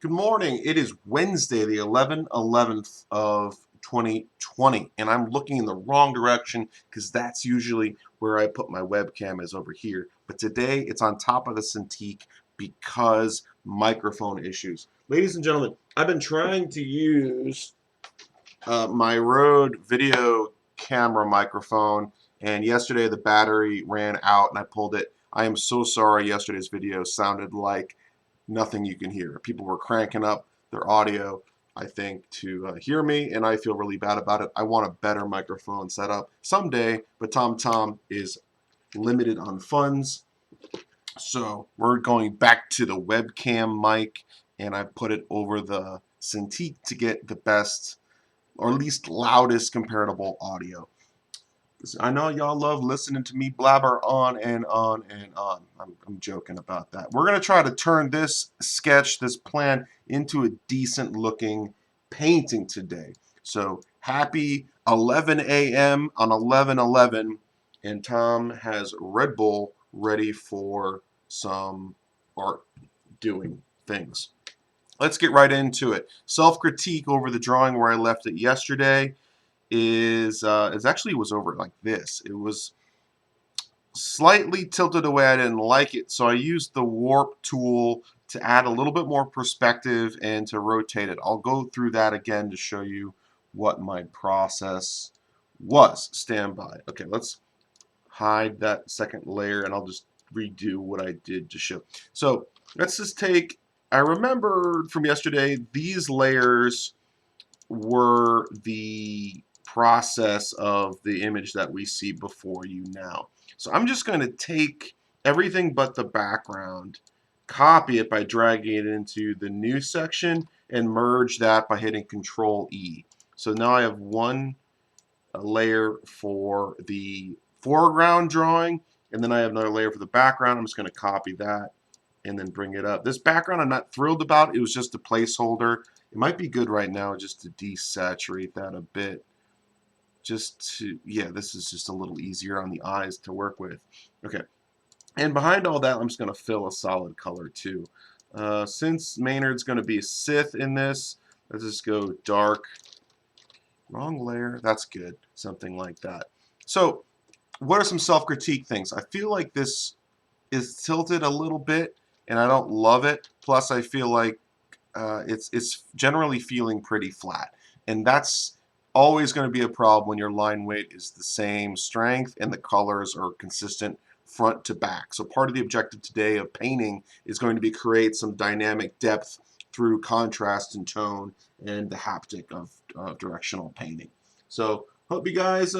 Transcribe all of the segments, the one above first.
Good morning. It is Wednesday, the 11th of 2020, and I'm looking in the wrong direction because that's usually where I put my webcam is over here. But today it's on top of the Cintiq because microphone issues. Ladies and gentlemen, I've been trying to use my Rode video camera microphone, and yesterday the battery ran out and I pulled it. I am so sorry yesterday's video sounded like nothing you can hear. People were cranking up their audio, I think, to hear me, and I feel really bad about it. I want a better microphone setup someday, but Tom is limited on funds, so we're going back to the webcam mic, and I put it over the Cintiq to get the best, or at least loudest comparable audio. I know y'all love listening to me blabber on and on and on. I'm joking about that. We're going to try to turn this sketch, this plan, into a decent looking painting today. So happy 11 a.m. on 11/11, and Tom has Red Bull ready for some art doing things. Let's get right into it. Self-critique over the drawing where I left it yesterday is actually was over like this. It was slightly tilted away. I didn't like it, so I used the warp tool to add a little bit more perspective and to rotate it. I'll go through that again to show you what my process was. Stand by. Okay, let's hide that second layer and I'll just redo what I did to show. So let's just take, I remember from yesterday, these layers were the process of the image that we see before you now. So I'm just going to take everything but the background, copy it by dragging it into the new section, and merge that by hitting Control E. So now I have one layer for the foreground drawing, and then I have another layer for the background. I'm just going to copy that and then bring it up. This background I'm not thrilled about. It was just a placeholder. It might be good right now just to desaturate that a bit. Just to, yeah, this is just a little easier on the eyes to work with. Okay, and behind all that, I'm just going to fill a solid color too. Since Maynard's going to be a SITH in this, let's just go dark. Wrong layer, that's good. Something like that. So, what are some self-critique things? I feel like this is tilted a little bit, and I don't love it. Plus, I feel like it's generally feeling pretty flat, and that's always going to be a problem when your line weight is the same strength and the colors are consistent front to back. So part of the objective today of painting is going to be create some dynamic depth through contrast and tone and the haptic of directional painting. So hope you guys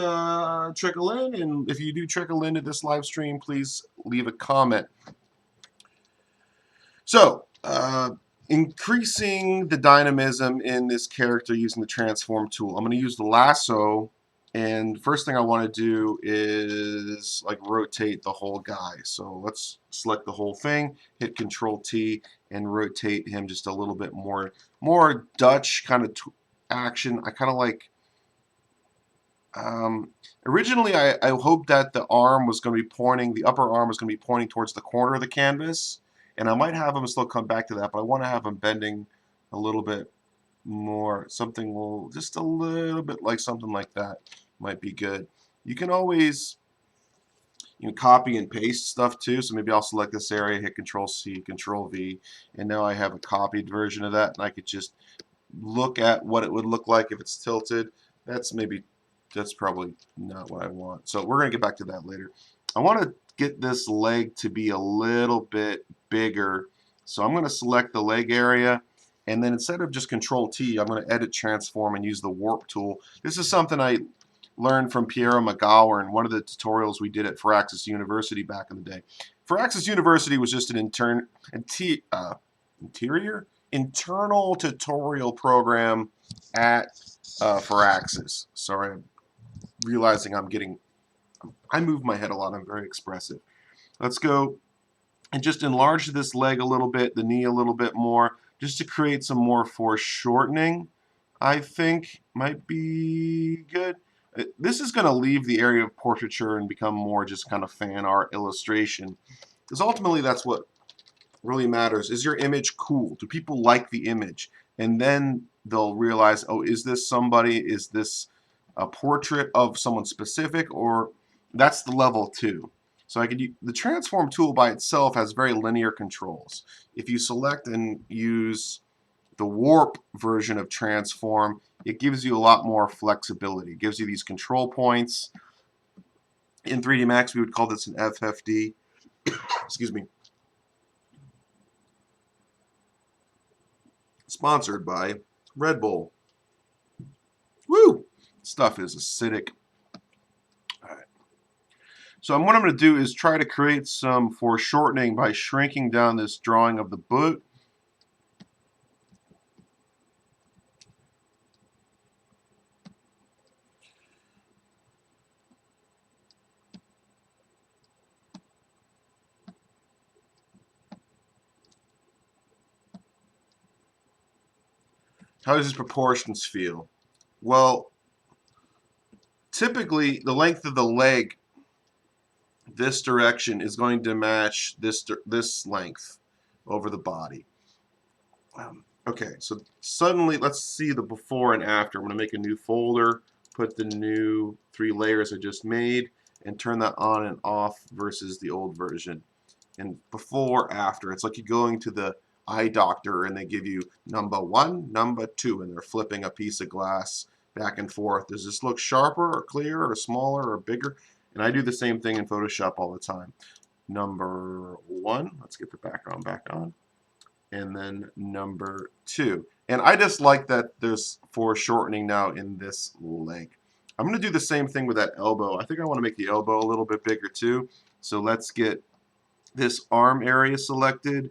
trickle in, and if you do trickle into this live stream, please leave a comment. So, increasing the dynamism in this character using the transform tool. I'm going to use the lasso, and first thing I want to do is like rotate the whole guy. So let's select the whole thing, hit Control T, and rotate him just a little bit more Dutch kind of action. I kind of like. Originally, I hoped that the arm was going to be pointing, the upper arm was going to be pointing towards the corner of the canvas, and I might have him still come back to that, but I want to have him bending a little bit more, something will, just a little bit like something like that might be good. You can always, copy and paste stuff too, so maybe I'll select this area, hit Control C, Control V, and now I have a copied version of that, and I could just look at what it would look like if it's tilted. That's probably not what I want. So we're going to get back to that later. I want to get this leg to be a little bit bigger. So I'm going to select the leg area, and then instead of just Control T, I'm going to edit transform and use the warp tool. This is something I learned from Piero McGower in one of the tutorials we did at Firaxis University back in the day. Firaxis University was just an internal tutorial program at Firaxis. Sorry, I'm realizing I move my head a lot. I'm very expressive. Let's go and just enlarge this leg a little bit, the knee a little bit more, just to create some more foreshortening. I think might be good. This is going to leave the area of portraiture and become more just kind of fan art illustration, because ultimately that's what really matters. Is your image cool? Do people like the image? And then they'll realize, oh, is this somebody? Is this a portrait of someone specific? Or that's the level 2. So I could the transform tool by itself has very linear controls. If you select and use the warp version of transform, it gives you a lot more flexibility. It gives you these control points. In 3D Max, we would call this an FFD. Excuse me. Sponsored by Red Bull. Woo! Stuff is acidic. All right. So what I'm going to do is try to create some foreshortening by shrinking down this drawing of the boot. How does these proportions feel? Well, typically the length of the leg this direction is going to match this length over the body. Okay, so suddenly let's see the before and after. I'm going to make a new folder, put the new 3 layers I just made, and turn that on and off versus the old version. And before, after, it's like you're going to the eye doctor and they give you number 1, number 2, and they're flipping a piece of glass back and forth. Does this look sharper or clearer or smaller or bigger? And I do the same thing in Photoshop all the time. Number 1, let's get the background back on. And then number 2. And I just like that there's foreshortening now in this leg. I'm going to do the same thing with that elbow. I think I want to make the elbow a little bit bigger too. So let's get this arm area selected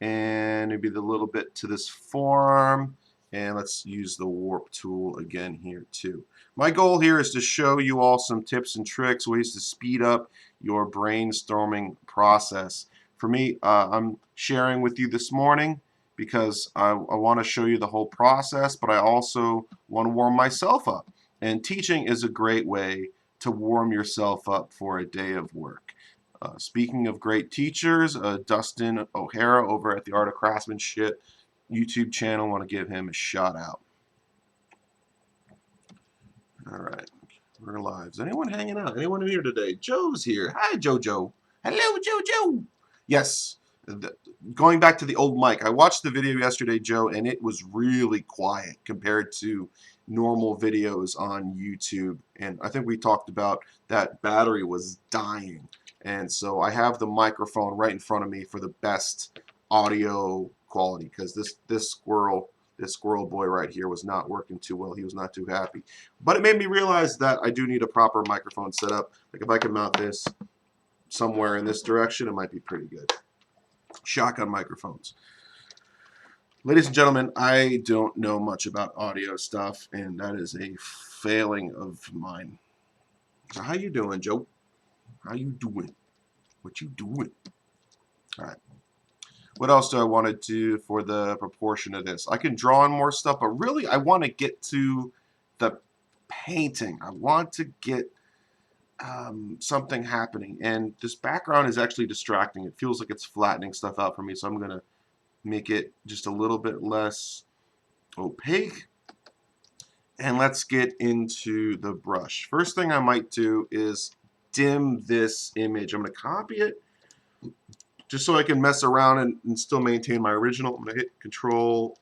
and maybe the little bit to this forearm. And let's use the warp tool again here too. My goal here is to show you all some tips and tricks, ways to speed up your brainstorming process. For me, I'm sharing with you this morning because I want to show you the whole process, but I also want to warm myself up. And teaching is a great way to warm yourself up for a day of work. Speaking of great teachers, Dustin O'Hara over at the Art of Craftsmanship YouTube channel, I want to give him a shout out. All right, we're live. Is anyone hanging out? Anyone here today? Joe's here. Hi, Jojo. Hello, Jojo. Yes, going back to the old mic, I watched the video yesterday, Joe, and it was really quiet compared to normal videos on YouTube. And I think we talked about that battery was dying. And so I have the microphone right in front of me for the best audio quality because this squirrel boy right here was not working too well. He was not too happy. But it made me realize that I do need a proper microphone setup. Like if I could mount this somewhere in this direction, it might be pretty good. Shotgun microphones. Ladies and gentlemen, I don't know much about audio stuff, and that is a failing of mine. So how you doing, Joe? How you doing? What you doing? All right. What else do I want to do for the proportion of this? I can draw on more stuff, but really I want to get to the painting. I want to get something happening, and this background is actually distracting. It feels like it's flattening stuff out for me, so I'm going to make it just a little bit less opaque. And let's get into the brush. First thing I might do is dim this image. I'm going to copy it just so I can mess around and still maintain my original. I'm going to hit Control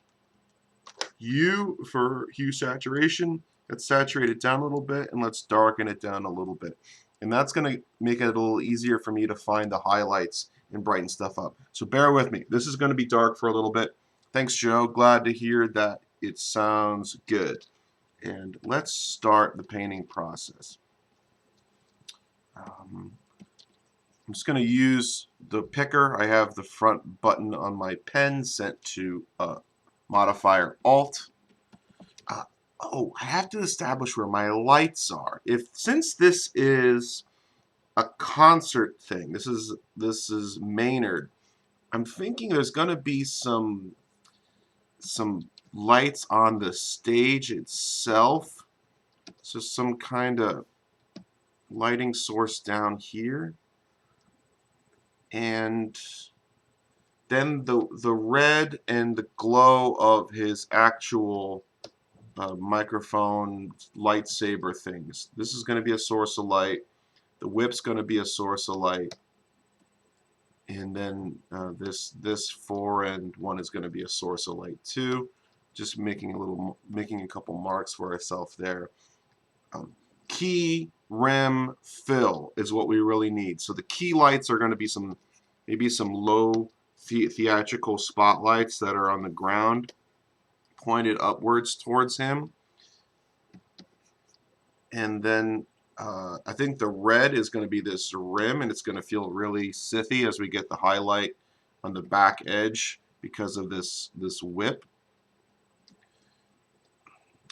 U for hue saturation. Let's saturate it down a little bit, and let's darken it down a little bit. And that's going to make it a little easier for me to find the highlights and brighten stuff up. So bear with me. This is going to be dark for a little bit. Thanks, Joe. Glad to hear that it sounds good. And let's start the painting process. I'm just going to use the picker. I have the front button on my pen set to modifier Alt. Oh, I have to establish where my lights are. Since this is a concert thing, this is Maynard, I'm thinking there's going to be some lights on the stage itself. So some kind of lighting source down here. And Then the red and the glow of his actual microphone lightsaber things. This is going to be a source of light. The whip's going to be a source of light. And then this 4 and 1 is going to be a source of light too. Just making a couple marks for ourselves there. Key, rim, fill is what we really need. So the key lights are going to be maybe some low theatrical spotlights that are on the ground, pointed upwards towards him. And then I think the red is going to be this rim, and it's going to feel really SITH-y as we get the highlight on the back edge because of this whip.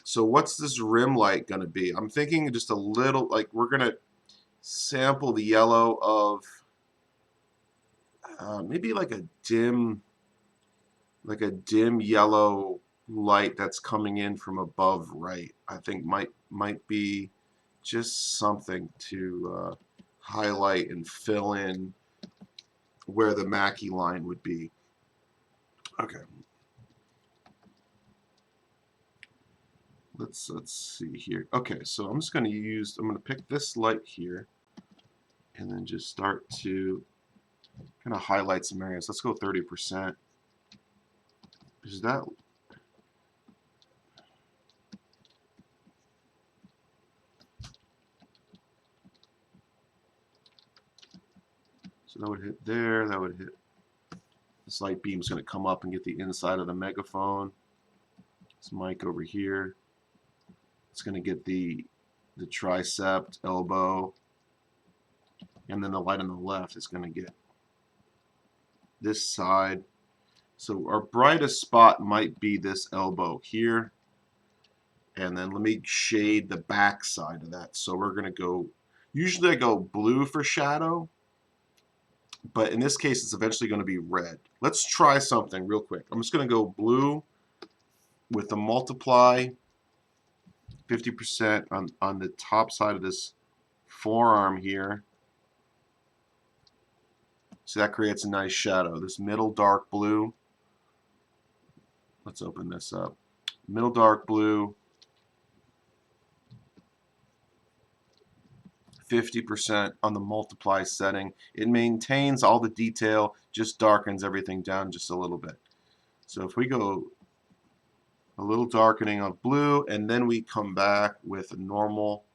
So what's this rim light going to be? I'm thinking just a little, like we're going to sample the yellow of maybe like a dim yellow light that's coming in from above right. I think might be just something to highlight and fill in where the Mackie line would be. Okay. Let's see here. Okay, so I'm just going to pick this light here and then just start to kind of highlight some areas. Let's go 30%. Is that so that would hit there, that would hit this light beam's going to come up and get the inside of the megaphone. This mic over here. It's going to get the tricep, elbow, and then the light on the left is going to get this side. So our brightest spot might be this elbow here. And then let me shade the back side of that. So we're going to go, usually I go blue for shadow, but in this case it's eventually going to be red. Let's try something real quick. I'm just going to go blue with the multiply 50% on the top side of this forearm here. So that creates a nice shadow. This middle dark blue. Let's open this up. Middle dark blue. 50% on the multiply setting. It maintains all the detail, just darkens everything down just a little bit. So if we go a little darkening of blue and then we come back with a normal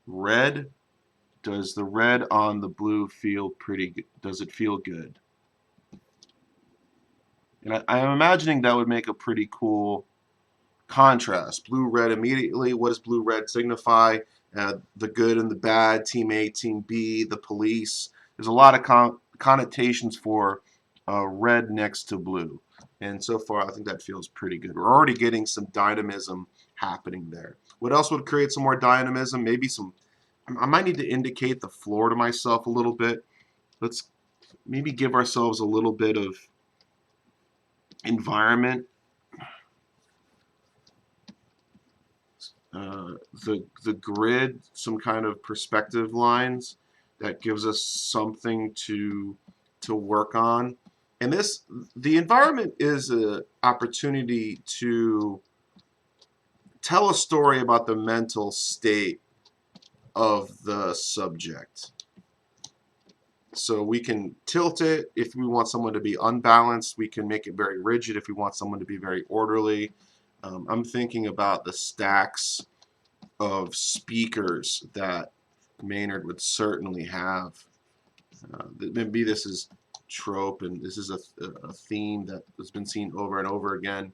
red, does the red on the blue feel pretty good? Does it feel good? And I'm imagining that would make a pretty cool contrast. Blue red immediately. What does blue red signify? The good and the bad, team A, team B, the police. There's a lot of connotations for red next to blue. And so far, I think that feels pretty good. We're already getting some dynamism happening there. What else would create some more dynamism? Maybe I might need to indicate the floor to myself a little bit. Let's maybe give ourselves a little bit of environment. The grid, some kind of perspective lines that gives us something to work on. And the environment is an opportunity to tell a story about the mental state of the subject. So we can tilt it if we want someone to be unbalanced. We can make it very rigid if we want someone to be very orderly. I'm thinking about the stacks of speakers that Maynard would certainly have. Maybe this is trope, and this is a theme that has been seen over and over again.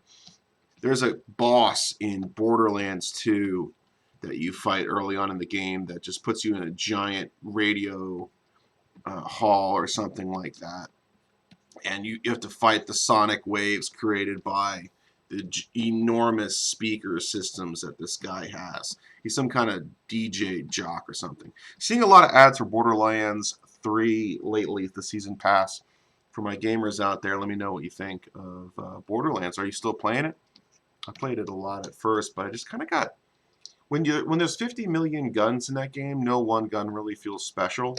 There's a boss in Borderlands 2 that you fight early on in the game that just puts you in a giant radio hall or something like that. And you have to fight the sonic waves created by the enormous speaker systems that this guy has. He's some kind of DJ jock or something. Seeing a lot of ads for Borderlands 3 lately, the season pass. For my gamers out there, let me know what you think of Borderlands. Are you still playing it? I played it a lot at first, but I just kind of got... When there's 50 million guns in that game, no one gun really feels special,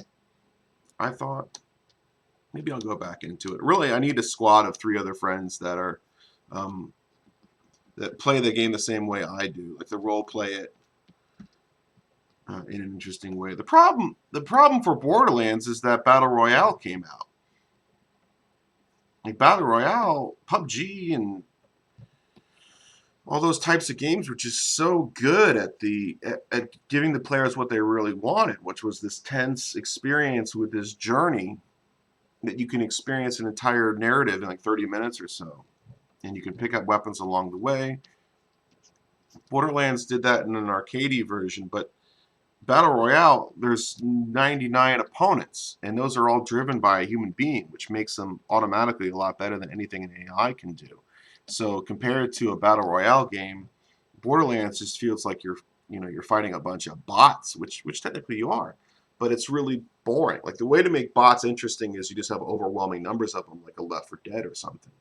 I thought. Maybe I'll go back into it. Really, I need a squad of 3 other friends that are um, that play the game the same way I do, like the role play it in an interesting way. The problem for Borderlands is that Battle Royale came out. Like Battle Royale, PUBG, and all those types of games were just so good at giving the players what they really wanted, which was this tense experience with this journey that you can experience an entire narrative in like 30 minutes or so. And you can pick up weapons along the way. Borderlands did that in an arcadey version, but Battle Royale, there's 99 opponents, and those are all driven by a human being, which makes them automatically a lot better than anything an AI can do. So compared to a Battle Royale game, Borderlands just feels like you're fighting a bunch of bots, which technically you are, but it's really boring. Like the way to make bots interesting is you just have overwhelming numbers of them, like a Left 4 Dead or something.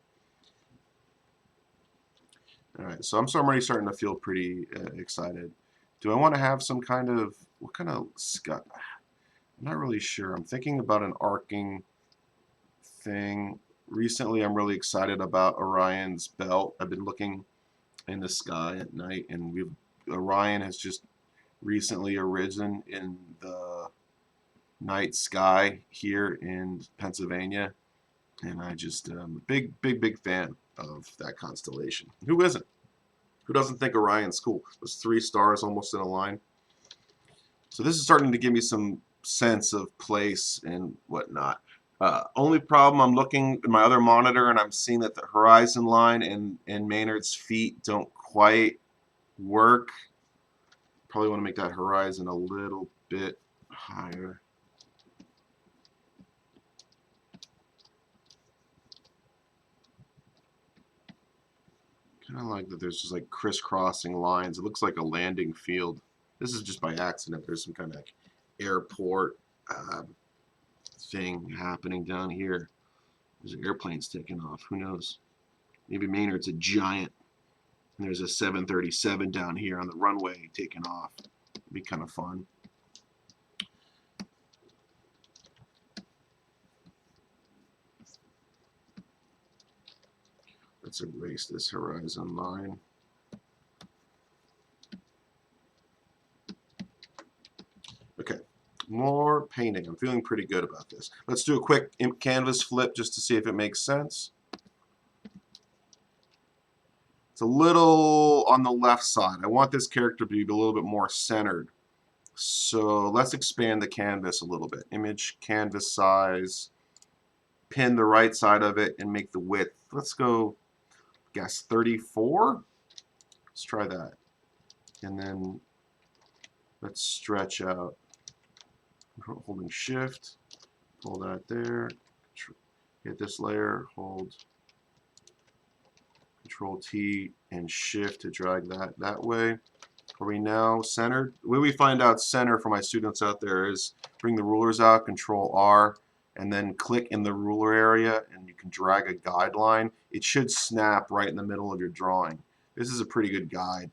All right, so I'm already starting to feel pretty excited. Do I want to have some kind of, what kind of sky? I'm not really sure. I'm thinking about an arcing thing. Recently, I'm really excited about Orion's belt. I've been looking in the sky at night, and Orion has just recently arisen in the night sky here in Pennsylvania, and I just am a big fan of that constellation. Who isn't? Who doesn't think Orion's cool? Those 3 stars almost in a line. So this is starting to give me some sense of place and whatnot. Only problem, I'm looking at my other monitor and I'm seeing that the horizon line and Maynard's feet don't quite work. Probably want to make that horizon a little bit higher. Kind of like that there's just like crisscrossing lines. It looks like a landing field. This is just by accident. There's some kind of like airport thing happening down here. There's airplanes taking off. Who knows? Maybe Maynard's a giant. And there's a 737 down here on the runway taking off. It'd be kind of fun. Let's erase this horizon line. Okay, more painting. I'm feeling pretty good about this. Let's do a quick canvas flip just to see if it makes sense. It's a little on the left side. I want this character to be a little bit more centered. So let's expand the canvas a little bit. Image, canvas size, pin the right side of it, and make the width. Let's go, guess 34. Let's try that. And then let's stretch out. Holding shift, pull that there, hit this layer, hold Control T and shift to drag that way. Are we now centered? The way we find out center for my students out there is bring the rulers out, Control R, and then click in the ruler area and you can drag a guideline. It should snap right in the middle of your drawing. This is a pretty good guide.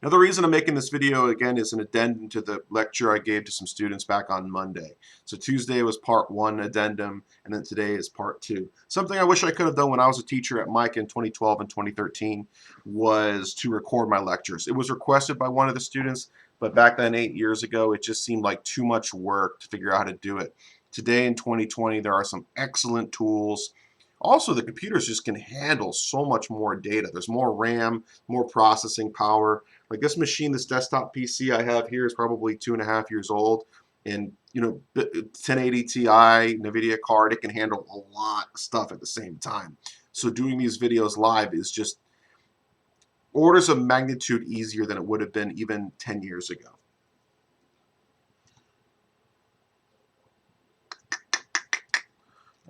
Now the reason I'm making this video again is an addendum to the lecture I gave to some students back on Monday. So Tuesday was part 1 addendum and then today is part 2. Something I wish I could have done when I was a teacher at Mike in 2012 and 2013 was to record my lectures. It was requested by one of the students, but back then 8 years ago it just seemed like too much work to figure out how to do it. Today in 2020 there are some excellent tools. Also, the computers just can handle so much more data. There's more RAM, more processing power. Like this machine, this desktop PC I have here is probably 2.5 years old. And, 1080 Ti, NVIDIA card, it can handle a lot of stuff at the same time. So doing these videos live is just orders of magnitude easier than it would have been even 10 years ago.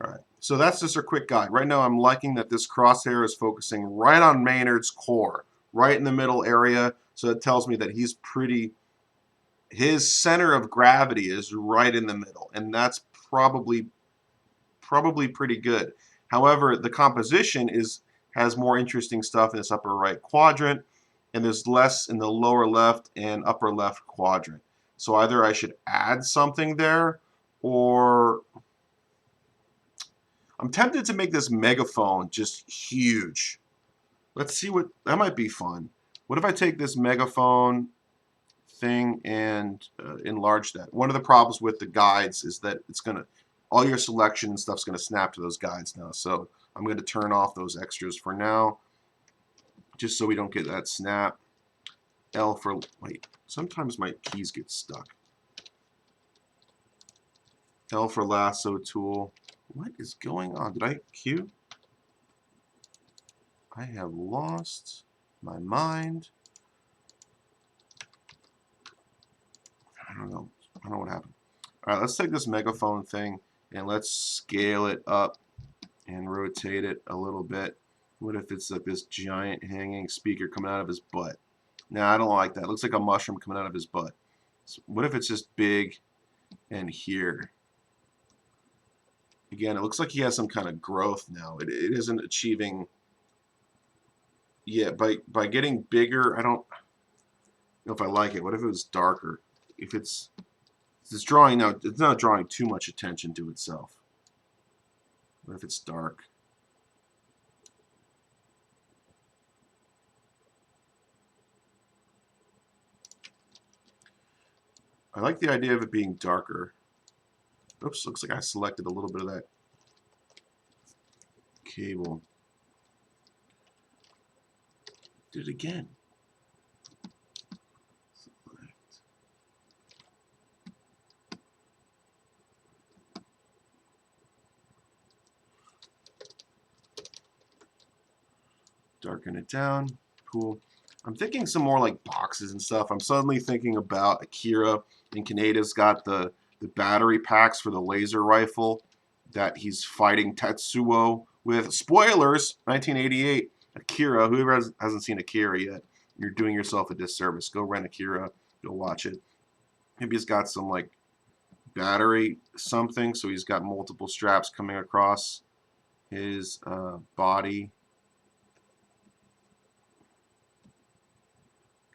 All right. So that's just a quick guide. Right now I'm liking that this crosshair is focusing right on Maynard's core, right in the middle area. So it tells me that his center of gravity is right in the middle, and that's probably pretty good. However, the composition has more interesting stuff in this upper right quadrant, and there's less in the lower left and upper left quadrant. So either I should add something there, or I'm tempted to make this megaphone just huge. Let's see what, that might be fun. What if I take this megaphone thing and enlarge that? One of the problems with the guides is that it's going to, all your selection and stuff's going to snap to those guides now. So I'm going to turn off those extras for now, just so we don't get that snap. L for, wait, sometimes my keys get stuck. L for lasso tool. What is going on? Did I Q? I have lost my mind. I don't know. I don't know what happened. All right, let's take this megaphone thing and let's scale it up and rotate it a little bit. What if it's like this giant hanging speaker coming out of his butt? Nah, I don't like that. It looks like a mushroom coming out of his butt. So what if it's just big and here? Again, it looks like he has some kind of growth now. It isn't achieving. Yeah, by getting bigger, I don't know if I like it. What if it was darker? If it's drawing now, it's not drawing too much attention to itself. What if it's dark? I like the idea of it being darker. Oops, looks like I selected a little bit of that cable. Did it again. Darken it down. Cool. I'm thinking some more like boxes and stuff. I'm suddenly thinking about Akira, and Kaneda's got the battery packs for the laser rifle that he's fighting Tetsuo with. Spoilers, 1988. Akira, whoever hasn't seen Akira yet, you're doing yourself a disservice. Go rent Akira, go watch it. Maybe he's got some like battery something, so he's got multiple straps coming across his body.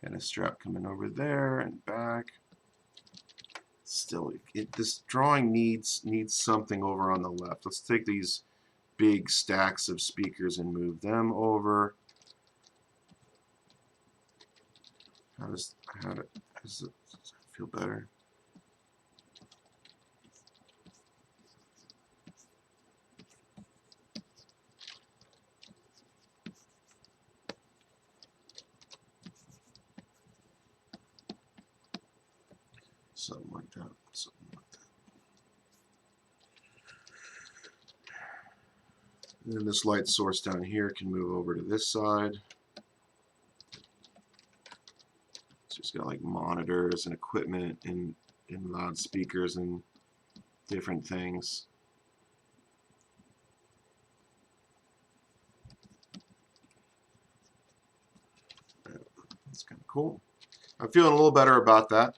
Got a strap coming over there and back. Still, this drawing needs something over on the left. Let's take these big stacks of speakers and move them over. How does it feel better? Something like that. Something like that. And then this light source down here can move over to this side. So it's got like monitors and equipment and loudspeakers and different things. That's kind of cool. I'm feeling a little better about that.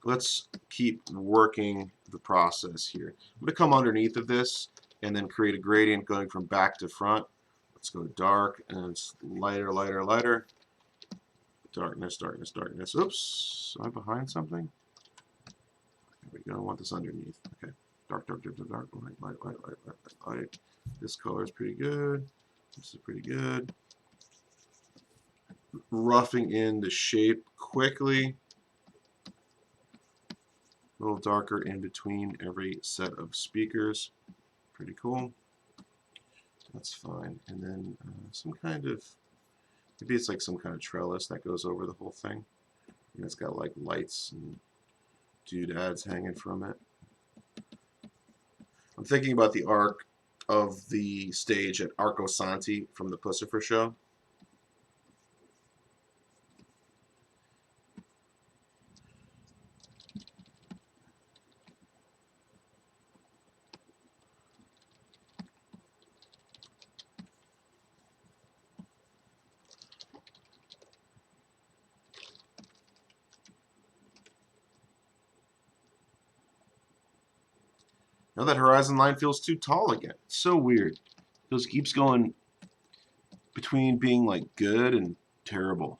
Let's keep working the process here. I'm going to come underneath of this and then create a gradient going from back to front. Let's go dark and it's lighter, lighter, lighter. Darkness, darkness, darkness. Oops, am I behind something? There we go. I want this underneath. Okay. Dark, dark, dark, dark, light, light, light, light, light, light. This color is pretty good. This is pretty good. Roughing in the shape quickly. A little darker in between every set of speakers. Pretty cool. That's fine. And then some kind of, maybe it's like some kind of trellis that goes over the whole thing. And it's got like lights and doodads hanging from it. I'm thinking about the arc of the stage at Arco Santi from the Pussifer show. Now that horizon line feels too tall again. It's so weird. It just keeps going between being like good and terrible.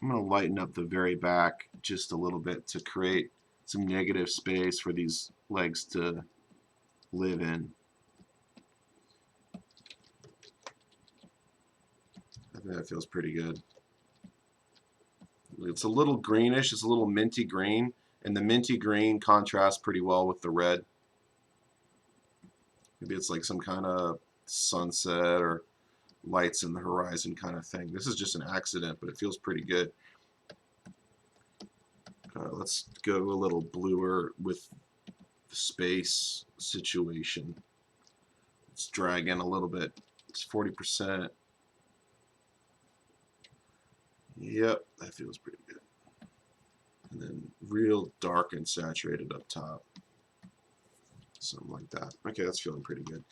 I'm going to lighten up the very back just a little bit to create some negative space for these legs to live in. I think that feels pretty good. It's a little greenish. It's a little minty green, and the minty green contrasts pretty well with the red. Maybe it's like some kind of sunset or lights in the horizon kind of thing. This is just an accident, but it feels pretty good. Let's go a little bluer with the space situation. Let's drag in a little bit. It's 40%. Yep, that feels pretty good. And then real dark and saturated up top. Something like that. Okay, that's feeling pretty good.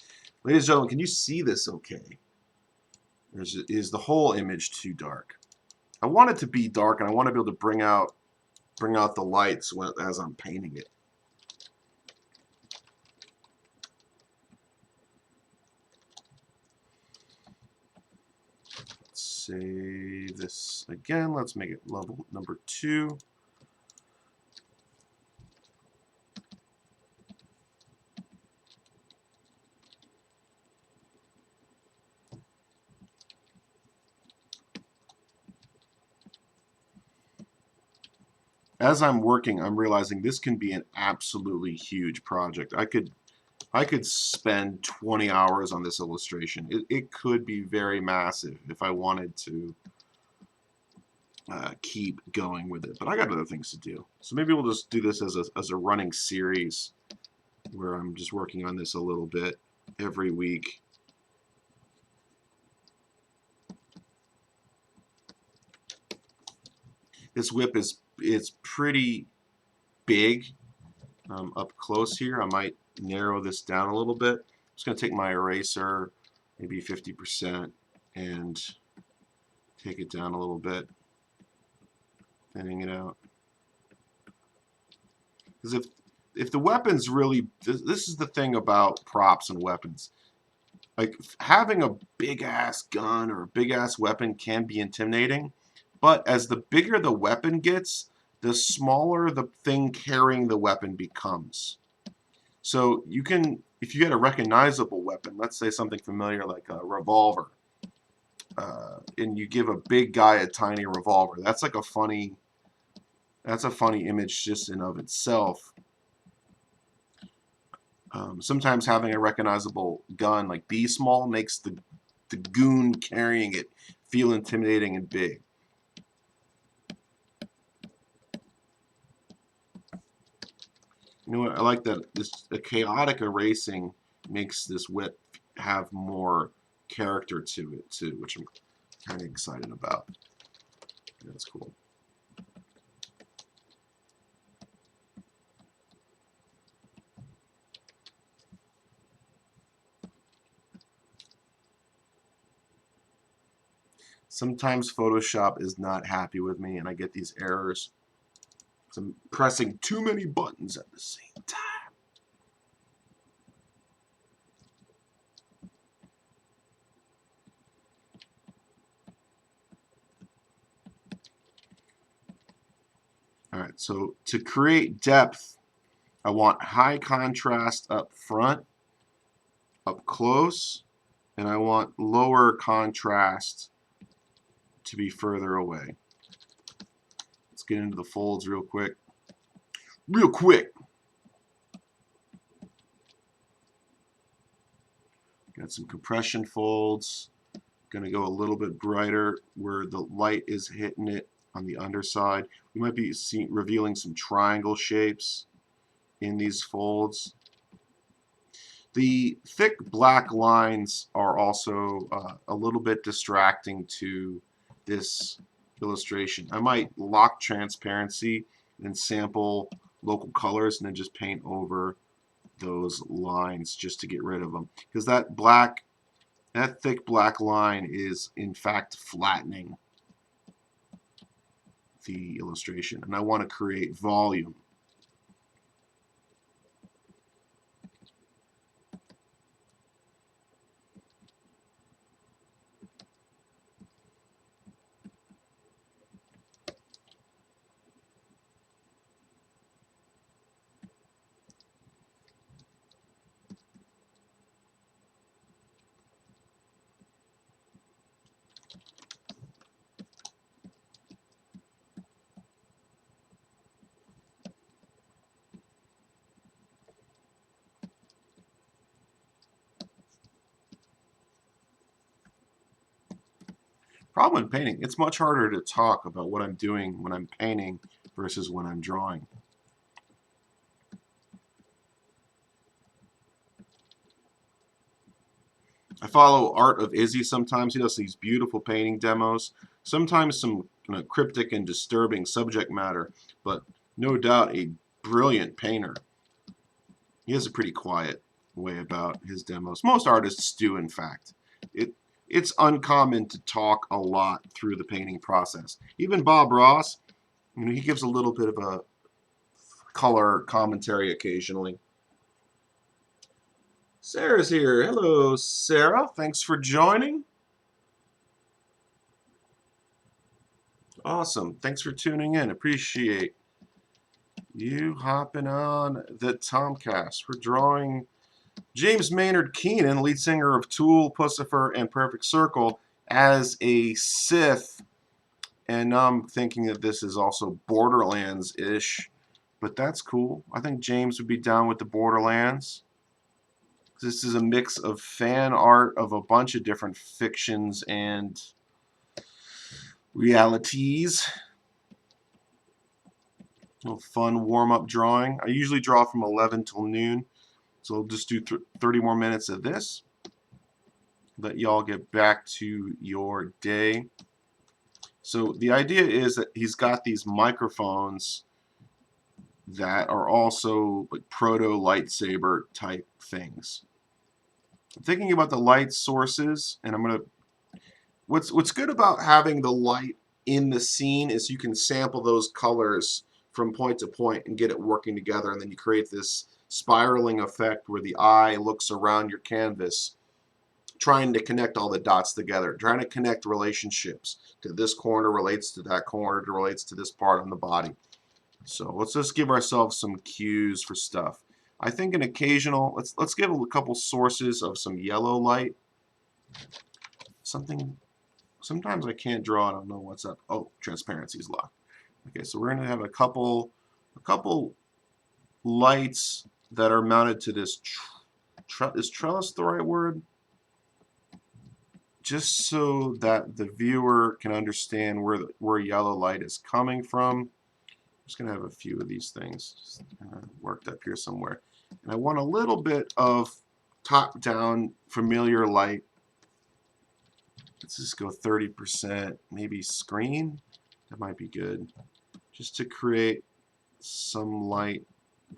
Ladies and gentlemen, can you see this okay? Or is the whole image too dark? I want it to be dark, and I want to be able to bring out the lights as I'm painting it. Let's save this again. Let's make it level number 2. As I'm working, I'm realizing this can be an absolutely huge project. I could spend 20 hours on this illustration. It could be very massive if I wanted to keep going with it. But I got other things to do. So maybe we'll just do this as a running series where I'm just working on this a little bit every week. This whip is pretty big up close here. I might narrow this down a little bit. I'm just going to take my eraser, maybe 50%, and take it down a little bit, thinning it out. Because if the weapons really, this is the thing about props and weapons. Like having a big ass gun or a big ass weapon can be intimidating, but as the bigger the weapon gets, the smaller the thing carrying the weapon becomes. So you can, if you get a recognizable weapon, let's say something familiar like a revolver, and you give a big guy a tiny revolver, that's like a funny image just in of itself. Sometimes having a recognizable gun like B small makes the goon carrying it feel intimidating and big. You know what? I like that a chaotic erasing makes this whip have more character to it too, which I'm kind of excited about. That's cool. Sometimes Photoshop is not happy with me and I get these errors. So I'm pressing too many buttons at the same time. All right, so to create depth, I want high contrast up front, up close, and I want lower contrast to be further away. Let's get into the folds real quick. Got some compression folds. Going to go a little bit brighter where the light is hitting it on the underside. We might be revealing some triangle shapes in these folds. The thick black lines are also a little bit distracting to this illustration. I might lock transparency and sample local colors and then just paint over those lines just to get rid of them, because that thick black line is in fact flattening the illustration, and I want to create volume. Problem in painting, it's much harder to talk about what I'm doing when I'm painting versus when I'm drawing. I follow Art of Izzy sometimes. He does these beautiful painting demos. Sometimes some cryptic and disturbing subject matter, but no doubt a brilliant painter. He has a pretty quiet way about his demos. Most artists do, in fact. It's uncommon to talk a lot through the painting process. Even Bob Ross, he gives a little bit of a color commentary occasionally. Sarah's here. Hello, Sarah. Thanks for joining. Awesome. Thanks for tuning in. Appreciate you hopping on the Tomcast. We're drawing James Maynard Keenan, lead singer of Tool, Pussifer, and Perfect Circle, as a SITH. And now I'm thinking that this is also Borderlands-ish, but that's cool. I think James would be down with the Borderlands. This is a mix of fan art of a bunch of different fictions and realities. A little fun warm-up drawing. I usually draw from 11 till noon, so I'll just do 30 more minutes of this. Let y'all get back to your day. So the idea is that he's got these microphones that are also like proto lightsaber type things. I'm thinking about the light sources, and I'm gonna. What's good about having the light in the scene is you can sample those colors from point to point and get it working together, and then you create this spiraling effect where the eye looks around your canvas, trying to connect all the dots together, trying to connect relationships to this corner relates to that corner, relates to this part on the body. So let's just give ourselves some cues for stuff. I think an occasional, let's give a couple sources of some yellow light. Sometimes I can't draw, I don't know what's up. Oh, transparency is locked. Okay, so we're going to have a couple lights that are mounted to this, is trellis the right word? Just so that the viewer can understand where yellow light is coming from. I'm just going to have a few of these things worked up here somewhere. And I want a little bit of top-down familiar light. Let's just go 30%, maybe screen. That might be good. Just to create some light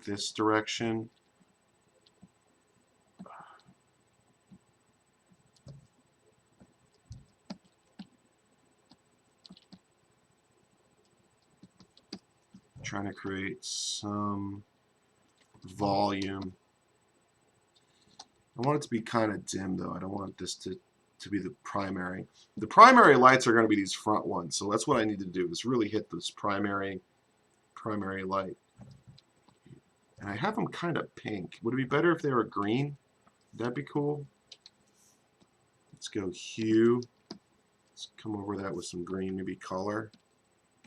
this direction. Trying to create some volume. I want it to be kind of dim though. I don't want this to be the primary. The primary lights are going to be these front ones, so that's what I need to do is really hit this primary light. And I have them kind of pink. Would it be better if they were green? Would that be cool? Let's go hue. Let's come over that with some green, maybe color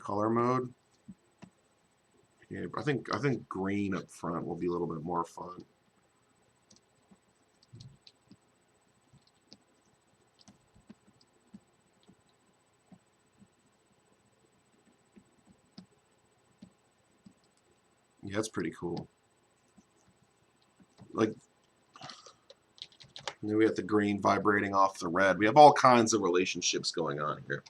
mode. Yeah, I think green up front will be a little bit more fun. Yeah, that's pretty cool. Like, and then we have the green vibrating off the red. We have all kinds of relationships going on here.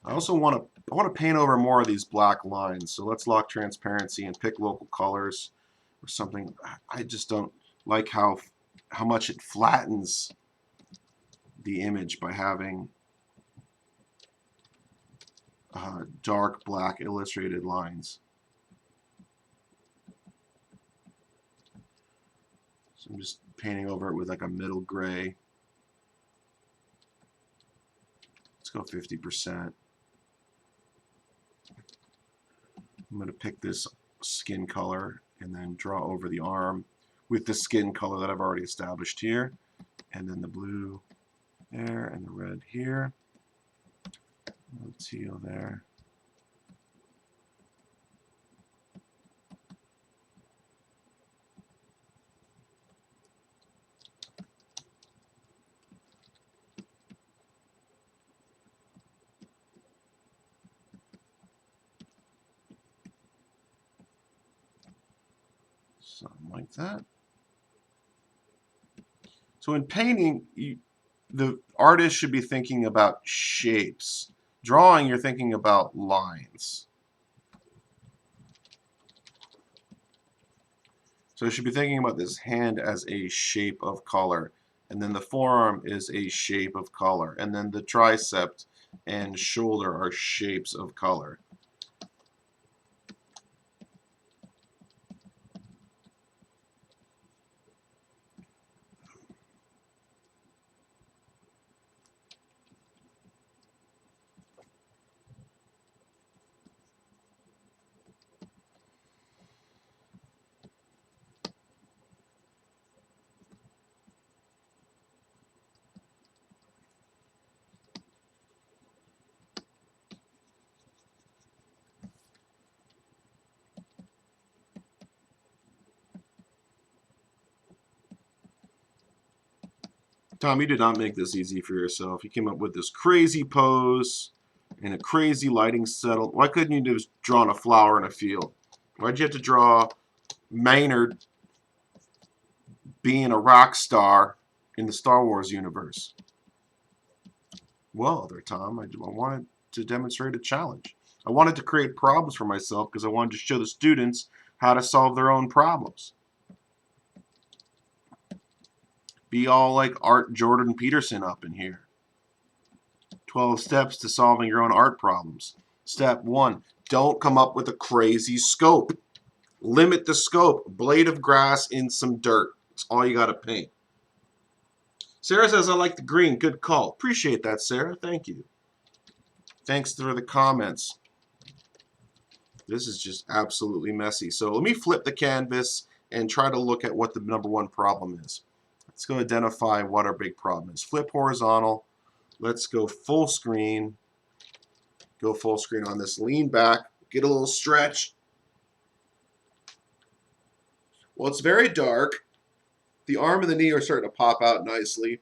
I also want to paint over more of these black lines. So let's lock transparency and pick local colors or something. I just don't like how much it flattens the image by having dark black illustrated lines. So I'm just painting over it with like a middle gray. Let's go 50%. I'm going to pick this skin color and then draw over the arm with the skin color that I've already established here. And then the blue there and the red here. No teal there. Something like that. So in painting, the artist should be thinking about shapes. Drawing, you're thinking about lines. So you should be thinking about this hand as a shape of color. And then the forearm is a shape of color. And then the tricep and shoulder are shapes of color. Tom, you did not make this easy for yourself. You came up with this crazy pose and a crazy lighting settle. Why couldn't you just drawn a flower in a field? Why'd you have to draw Maynard being a rock star in the Star Wars universe? Well, there, Tom, I wanted to demonstrate a challenge. I wanted to create problems for myself because I wanted to show the students how to solve their own problems. Be all like Art Jordan Peterson up in here. 12 steps to solving your own art problems. Step 1, don't come up with a crazy scope. Limit the scope. Blade of grass in some dirt. That's all you got to paint. Sarah says, I like the green. Good call. Appreciate that, Sarah. Thank you. Thanks for the comments. This is just absolutely messy. So let me flip the canvas and try to look at what the #1 problem is. Let's go identify what our big problem is. Flip horizontal. Let's go full screen. Go full screen on this. Lean back. Get a little stretch. Well, it's very dark. The arm and the knee are starting to pop out nicely.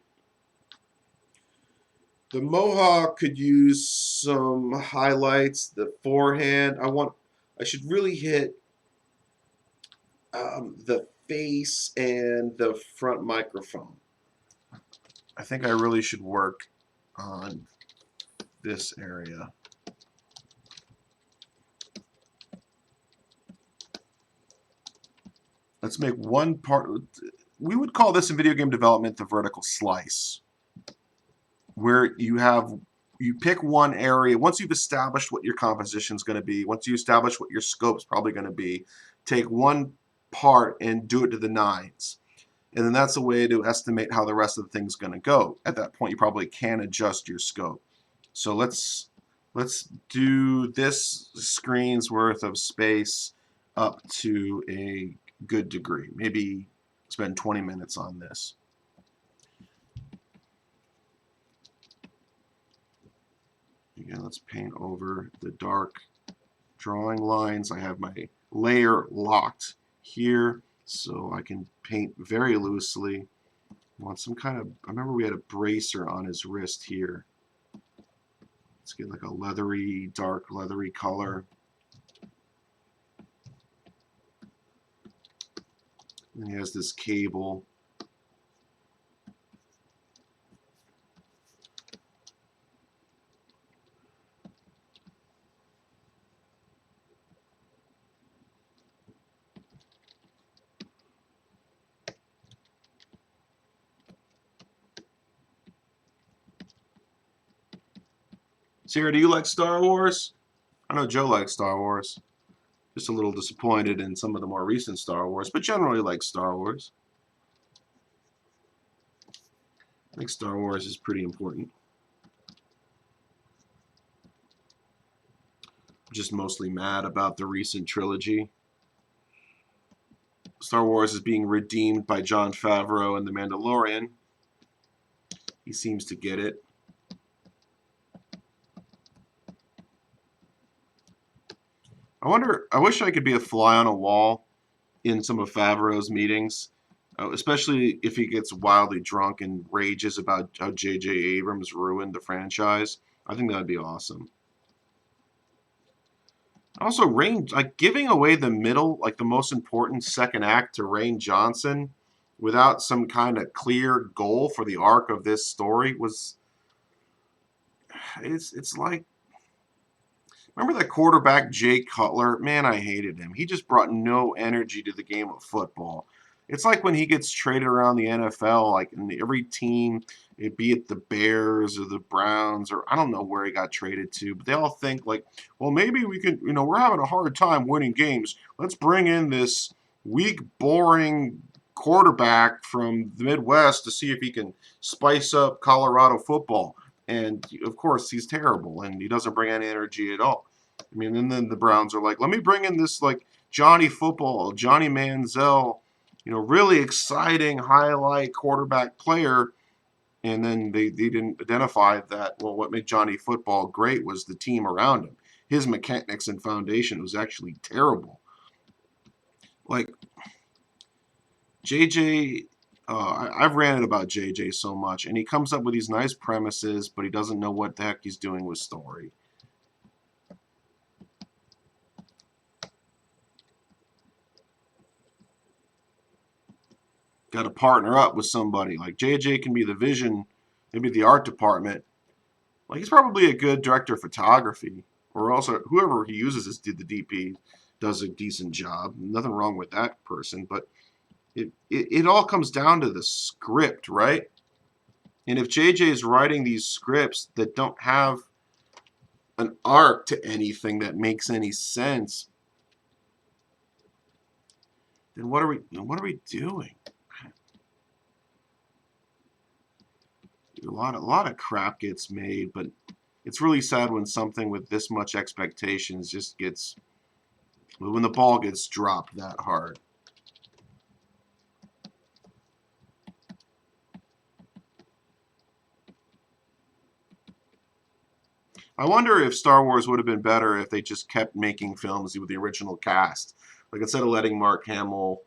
The mohawk could use some highlights. The forehand, I should really hit the face and the front microphone. I think I really should work on this area. Let's make one part. We would call this in video game development the vertical slice, where you pick one area. Once you've established what your composition is going to be, once you establish what your scope is probably going to be, take one part and do it to the nines. And then that's a way to estimate how the rest of the thing's going to go. At that point, you probably can adjust your scope. So let's do this screen's worth of space up to a good degree. Maybe spend 20 minutes on this. Again, let's paint over the dark drawing lines. I have my layer locked here, so I can paint very loosely. I want some kind of, I remember we had a bracer on his wrist here. Let's get like a leathery, dark leathery color. And he has this cable. Sarah, do you like Star Wars? I know Joe likes Star Wars. Just a little disappointed in some of the more recent Star Wars, but generally likes Star Wars. I think Star Wars is pretty important. Just mostly mad about the recent trilogy. Star Wars is being redeemed by Jon Favreau and The Mandalorian. He seems to get it. I wish I could be a fly on a wall in some of Favreau's meetings, especially if he gets wildly drunk and rages about how J.J. Abrams ruined the franchise. I think that would be awesome. Also, Rain, like giving away the middle, like the most important second act to Rain Johnson without some kind of clear goal for the arc of this story was, it's like, remember that quarterback Jay Cutler? Man, I hated him. He just brought no energy to the game of football. It's like when he gets traded around the NFL, like in every team, be it the Bears or the Browns, or I don't know where he got traded to, but they all think like, well, maybe we can, we're having a hard time winning games. Let's bring in this weak, boring quarterback from the Midwest to see if he can spice up Colorado football. And of course, he's terrible and he doesn't bring any energy at all. I mean, and then the Browns are like, let me bring in this like Johnny Football, Johnny Manziel, really exciting highlight quarterback player. And then they didn't identify that, well, what made Johnny Football great was the team around him. His mechanics and foundation was actually terrible. Like, JJ, I've ranted about JJ so much, and he comes up with these nice premises, but he doesn't know what the heck he's doing with story. Got to partner up with somebody. Like JJ can be the vision, maybe the art department. Like he's probably a good director of photography, or also whoever he uses as the DP does a decent job. Nothing wrong with that person, but it all comes down to the script, right? And if JJ is writing these scripts that don't have an arc to anything that makes any sense, then what are we doing? A lot of crap gets made, but it's really sad when something with this much expectations just gets, when the ball gets dropped that hard. I wonder if Star Wars would have been better if they just kept making films with the original cast. Like instead of letting Mark Hamill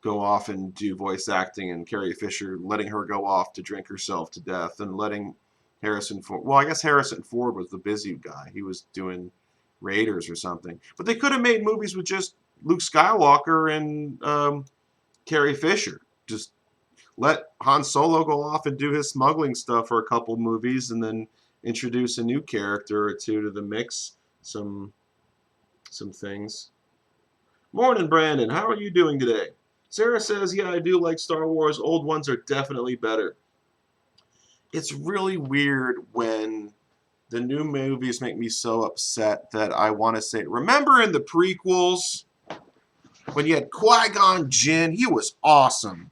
go off and do voice acting and Carrie Fisher letting her go off to drink herself to death and letting Harrison Ford, well, I guess Harrison Ford was the busy guy. He was doing Raiders or something. But they could have made movies with just Luke Skywalker and Carrie Fisher. Just let Han Solo go off and do his smuggling stuff for a couple movies and then introduce a new character or two to the mix. Some things. Morning, Brandon. How are you doing today? Sarah says, yeah, I do like Star Wars. Old ones are definitely better. It's really weird when the new movies make me so upset that I want to say, remember in the prequels when you had Qui-Gon Jinn? He was awesome.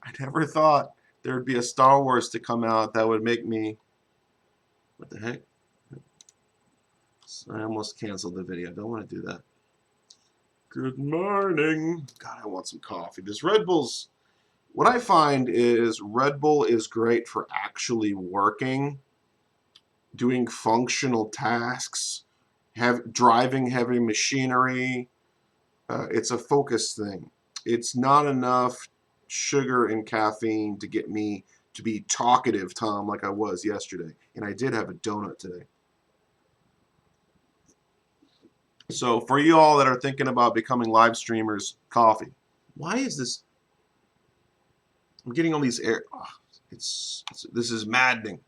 I never thought there would be a Star Wars to come out that would make me, what the heck? I almost canceled the video. I don't want to do that. Good morning. God, I want some coffee. This Red Bull's, what I find is Red Bull is great for actually working, doing functional tasks, driving heavy machinery. It's a focus thing. It's not enough sugar and caffeine to get me to be talkative, Tom, like I was yesterday. And I did have a donut today. So for you all that are thinking about becoming live streamers, coffee. Why is this? I'm getting all these air. Oh, this is maddening.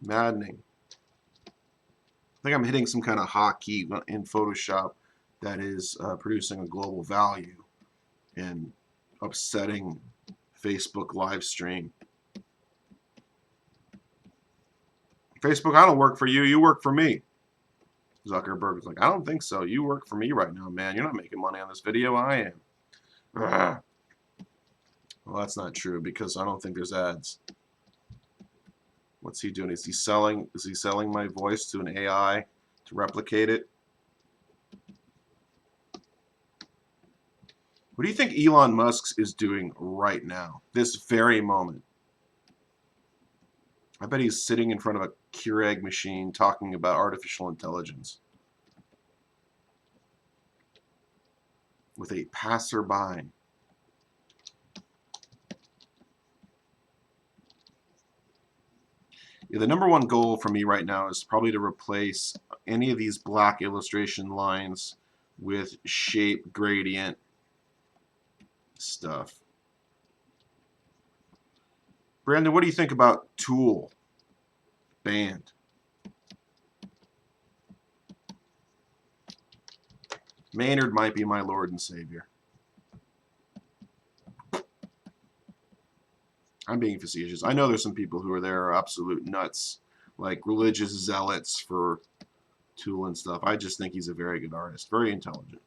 Maddening. I think I'm hitting some kind of hotkey in Photoshop that is producing a global value and upsetting Facebook live stream. Facebook, I don't work for you. You work for me. Zuckerberg was like, I don't think so. You work for me right now, man. You're not making money on this video. I am. Ugh. Well, that's not true because I don't think there's ads. What's he doing? Is he selling my voice to an AI to replicate it? What do you think Elon Musk is doing right now, this very moment? I bet he's sitting in front of a Keurig machine talking about artificial intelligence with a passerby. Yeah, the number one goal for me right now is probably to replace any of these black illustration lines with shape gradient stuff. Brandon, what do you think about Tool Band? Maynard might be my Lord and Savior. I'm being facetious. I know there's some people who are there are absolute nuts, like religious zealots for Tool and stuff. I just think he's a very good artist, very intelligent.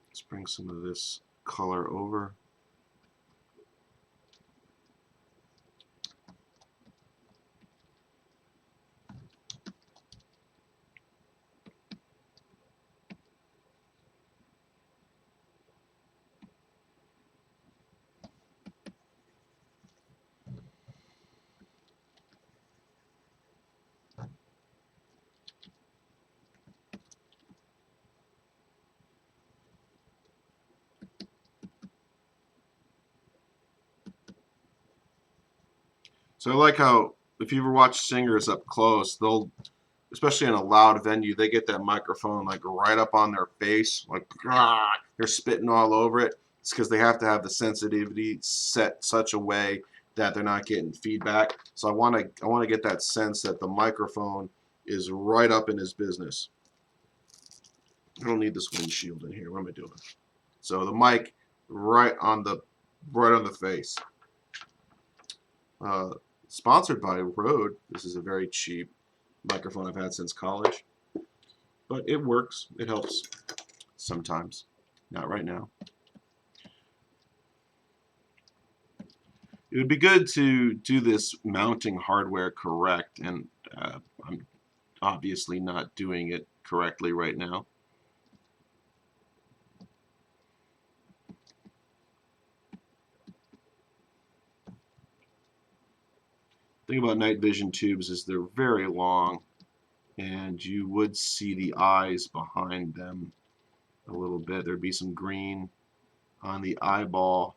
Let's bring some of this color over. So I like how if you ever watch singers up close, they'll, especially in a loud venue, they get that microphone like right up on their face, like they're spitting all over it. It's because they have to have the sensitivity set such a way that they're not getting feedback. So I want to get that sense that the microphone is right up in his business. I don't need this windshield in here. What am I doing? So the mic right on the face. Sponsored by Rode. This is a very cheap microphone I've had since college, but it works. It helps sometimes. Not right now. It would be good to do this mounting hardware correct, and I'm obviously not doing it correctly right now. The thing about night vision tubes is they're very long, and you would see the eyes behind them a little bit. There'd be some green on the eyeball.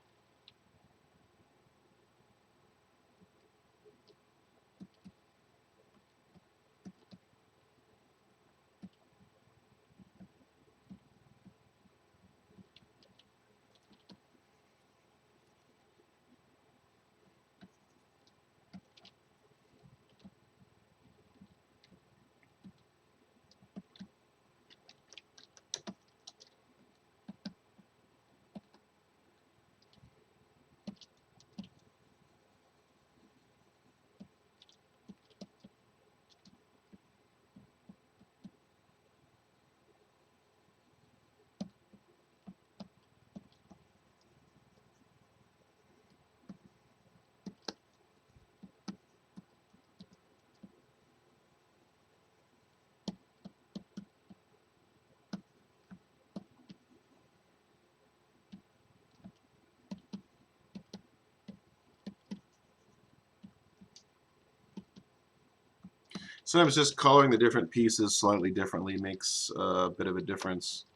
Sometimes just coloring the different pieces slightly differently makes a bit of a difference.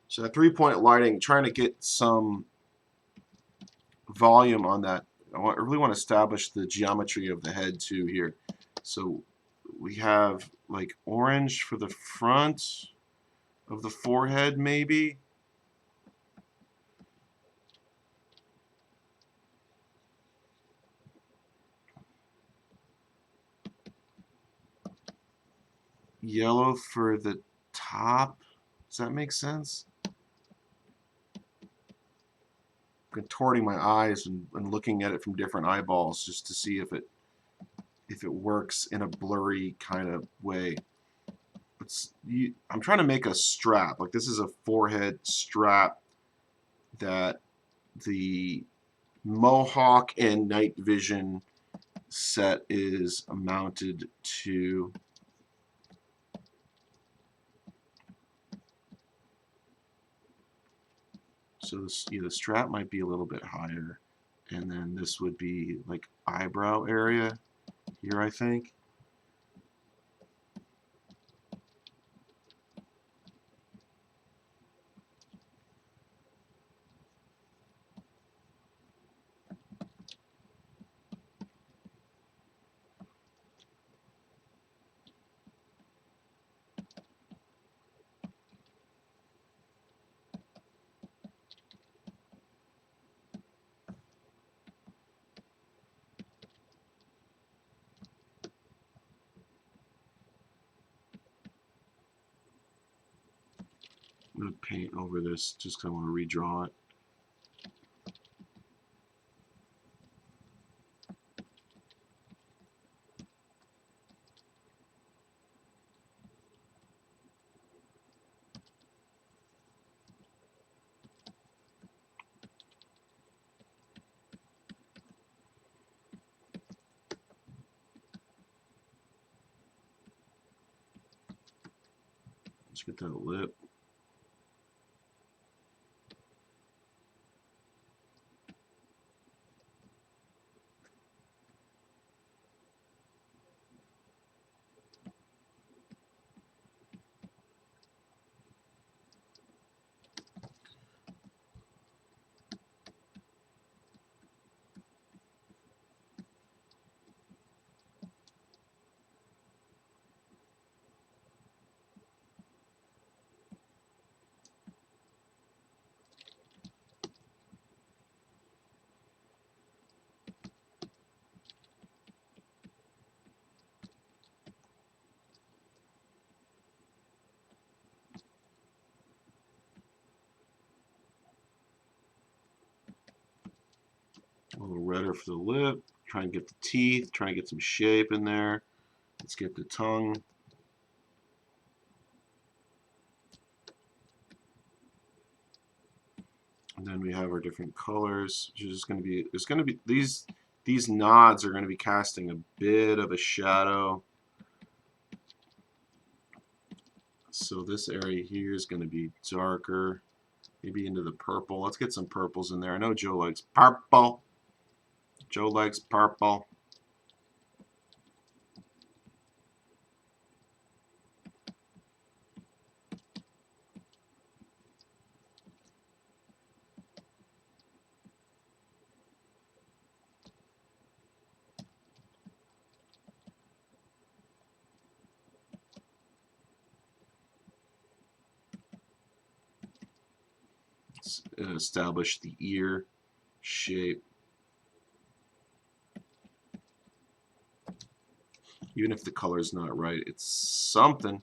So that 3-point lighting, trying to get some volume on that. I really want to establish the geometry of the head too here. So we have like orange for the front of the forehead maybe. Yellow for the top. Does that make sense? Contorting my eyes and looking at it from different eyeballs just to see if it works in a blurry kind of way. I'm trying to make a strap. Like this is a forehead strap that the Mohawk and Night Vision set is mounted to. So this, yeah, the strap might be a little bit higher, and then this would be like eyebrow area here, I think. I'm going to paint over this just because I want to redraw it. Let's get that lip. A little redder for the lip. Try and get the teeth. Try and get some shape in there. Let's get the tongue. And then we have our different colors, which is going to be, it's going to be, these nods are going to be casting a bit of a shadow. So this area here is going to be darker, maybe into the purple. Let's get some purples in there. I know Joe likes purple. Joe likes purple. Let's establish the ear shape. Even if the color's not right, it's something.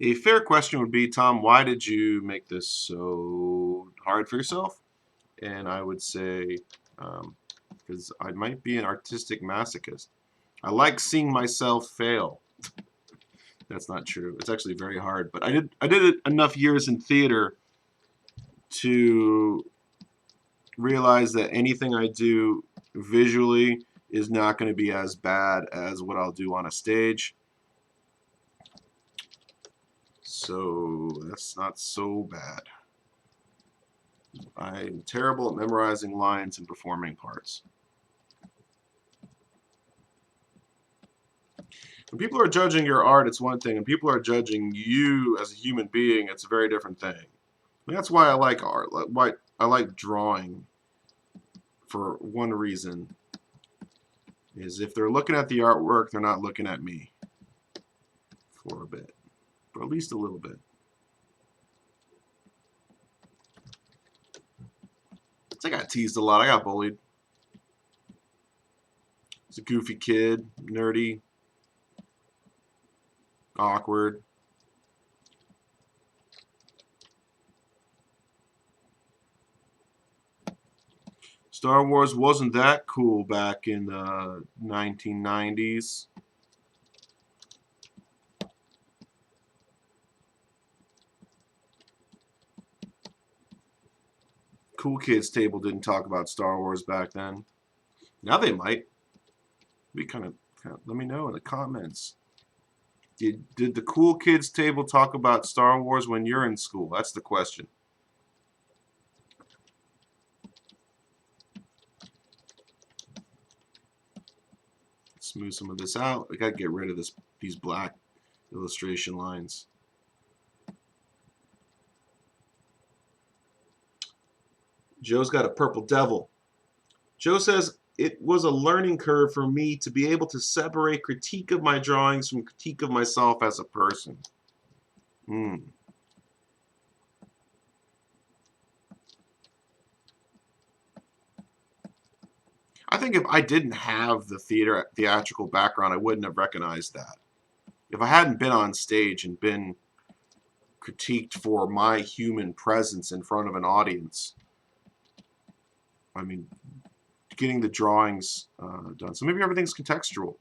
A fair question would be, Tom, why did you make this so hard for yourself? And I would say, because I might be an artistic masochist. I like seeing myself fail. That's not true. It's actually very hard. But I did it enough years in theater to realize that anything I do visually is not going to be as bad as what I'll do on a stage. So that's not so bad. I'm terrible at memorizing lines and performing parts. When people are judging your art, it's one thing, and people are judging you as a human being, it's a very different thing. And that's why I like art. Why I like drawing. For one reason is if they're looking at the artwork, they're not looking at me for a bit, or at least a little bit. I got teased a lot. I got bullied. He's a goofy kid, nerdy, awkward. Star Wars wasn't that cool back in the 1990s. Cool Kids Table didn't talk about Star Wars back then. Now they might. We kind of let me know in the comments. Did the Cool Kids Table talk about Star Wars when you're in school? That's the question. Smooth some of this out. I gotta get rid of these black illustration lines. Joe's got a purple devil. Joe says, it was a learning curve for me to be able to separate critique of my drawings from critique of myself as a person. I think if I didn't have the theatrical background, I wouldn't have recognized that. If I hadn't been on stage and been critiqued for my human presence in front of an audience, I mean, getting the drawings done. So maybe everything's contextual.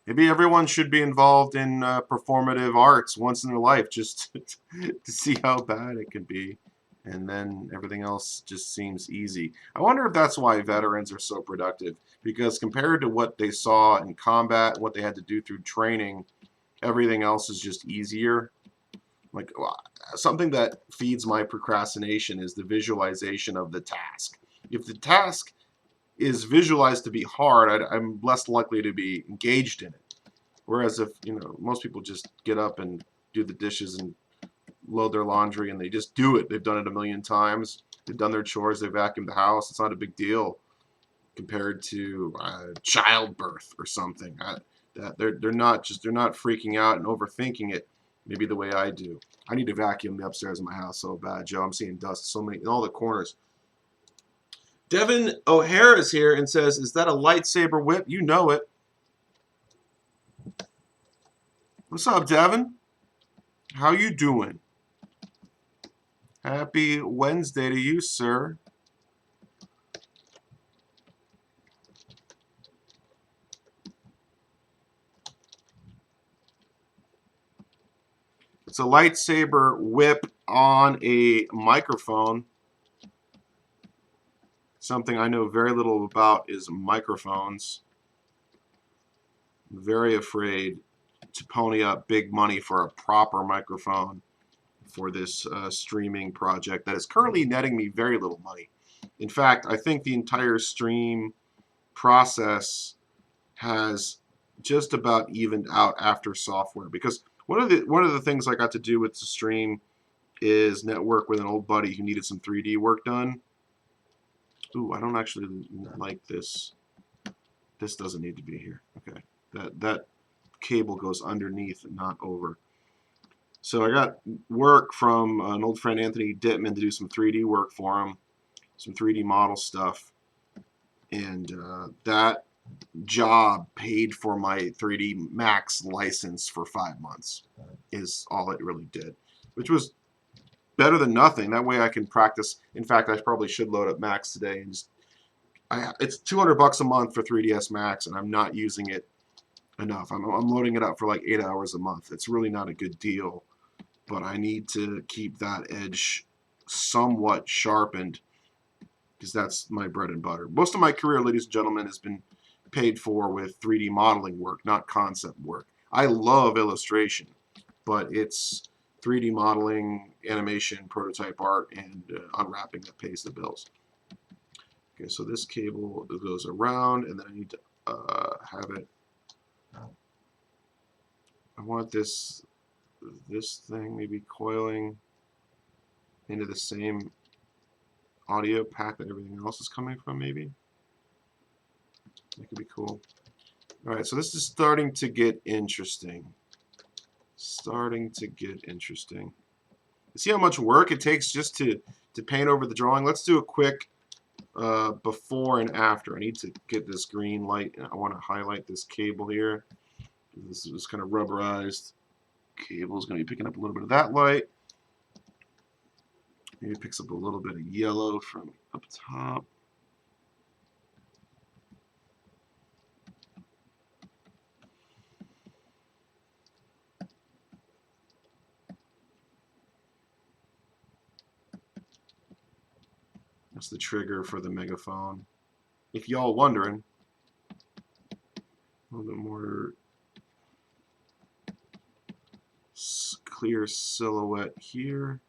Maybe everyone should be involved in performative arts once in their life just to see how bad it can be. And then everything else just seems easy. I wonder if that's why veterans are so productive. Because compared to what they saw in combat, what they had to do through training, everything else is just easier. Like, something that feeds my procrastination is the visualization of the task. If the task is visualized to be hard, I'm less likely to be engaged in it. Whereas if, most people just get up and do the dishes and load their laundry and they just do it. They've done it a million times. They've done their chores. They vacuumed the house. It's not a big deal compared to childbirth or something. They're not freaking out and overthinking it maybe the way I do. I need to vacuum the upstairs of my house so bad, Joe. I'm seeing dust so many in all the corners. Devon O'Hara is here and says, "Is that a lightsaber whip?" You know it. What's up, Devon? How you doing? Happy Wednesday to you, sir. It's a lightsaber whip on a microphone. Something I know very little about is microphones. I'm very afraid to pony up big money for a proper microphone for this streaming project that is currently netting me very little money. In fact, I think the entire stream process has just about evened out after software, because one of the things I got to do with the stream is network with an old buddy who needed some 3D work done. Ooh, I don't actually like this. This doesn't need to be here. Okay, that cable goes underneath and not over. So I got work from an old friend, Anthony Dittman, to do some 3D work for him, some 3D model stuff, and that job paid for my 3D Max license for 5 months is all it really did, which was better than nothing. That way I can practice. In fact, I probably should load up Max today and just it's $200 a month for 3ds Max, and I'm not using it enough. I'm loading it up for like 8 hours a month. It's really not a good deal, but I need to keep that edge somewhat sharpened because that's my bread and butter. Most of my career, ladies and gentlemen, has been paid for with 3D modeling work, not concept work. I love illustration, but it's 3D modeling, animation, prototype art, and unwrapping that pays the bills. Okay, so this cable goes around, and then I need to have it I want this thing maybe coiling into the same audio pack that everything else is coming from, maybe. That could be cool. All right, so this is starting to get interesting. Starting to get interesting. See how much work it takes just to paint over the drawing? Let's do a quick before and after. I need to get this green light. I want to highlight this cable here. This is kind of rubberized. Cable is going to be picking up a little bit of that light. Maybe it picks up a little bit of yellow from up top. That's the trigger for the megaphone. If y'all wondering, a little bit more clear silhouette here.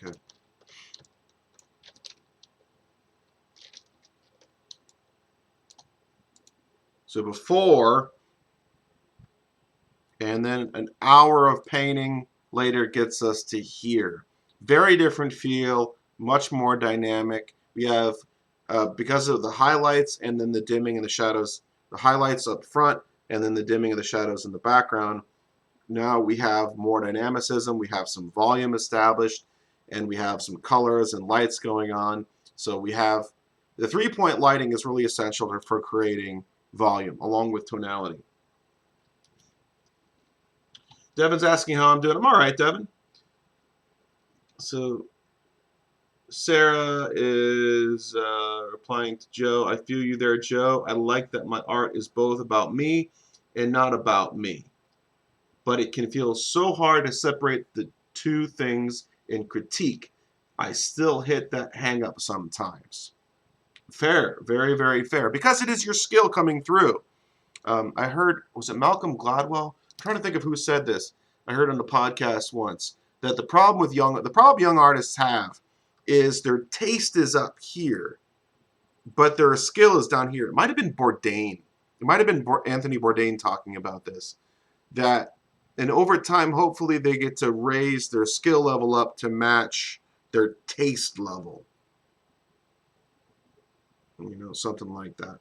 Okay. So before, and then an hour of painting later gets us to here. Very different feel, much more dynamic. We have, because of the highlights and then the dimming and the shadows, the highlights up front and then the dimming of the shadows in the background. Now we have more dynamicism, we have some volume established, and we have some colors and lights going on. So we have, the 3-point lighting is really essential for creating volume along with tonality. Devon's asking how I'm doing. I'm all right, Devon. So Sarah is replying to Joe. I feel you there, Joe. I like that my art is both about me and not about me. But it can feel so hard to separate the two things in critique. I still hit that hang up sometimes. Fair, very, very fair. Because it is your skill coming through. I heard, was it Malcolm Gladwell? I'm trying to think of who said this. I heard on the podcast once that the problem young artists have is their taste is up here, but their skill is down here. It might have been Bourdain. It might have been Anthony Bourdain talking about this. And over time, hopefully, they get to raise their skill level up to match their taste level. You know, something like that.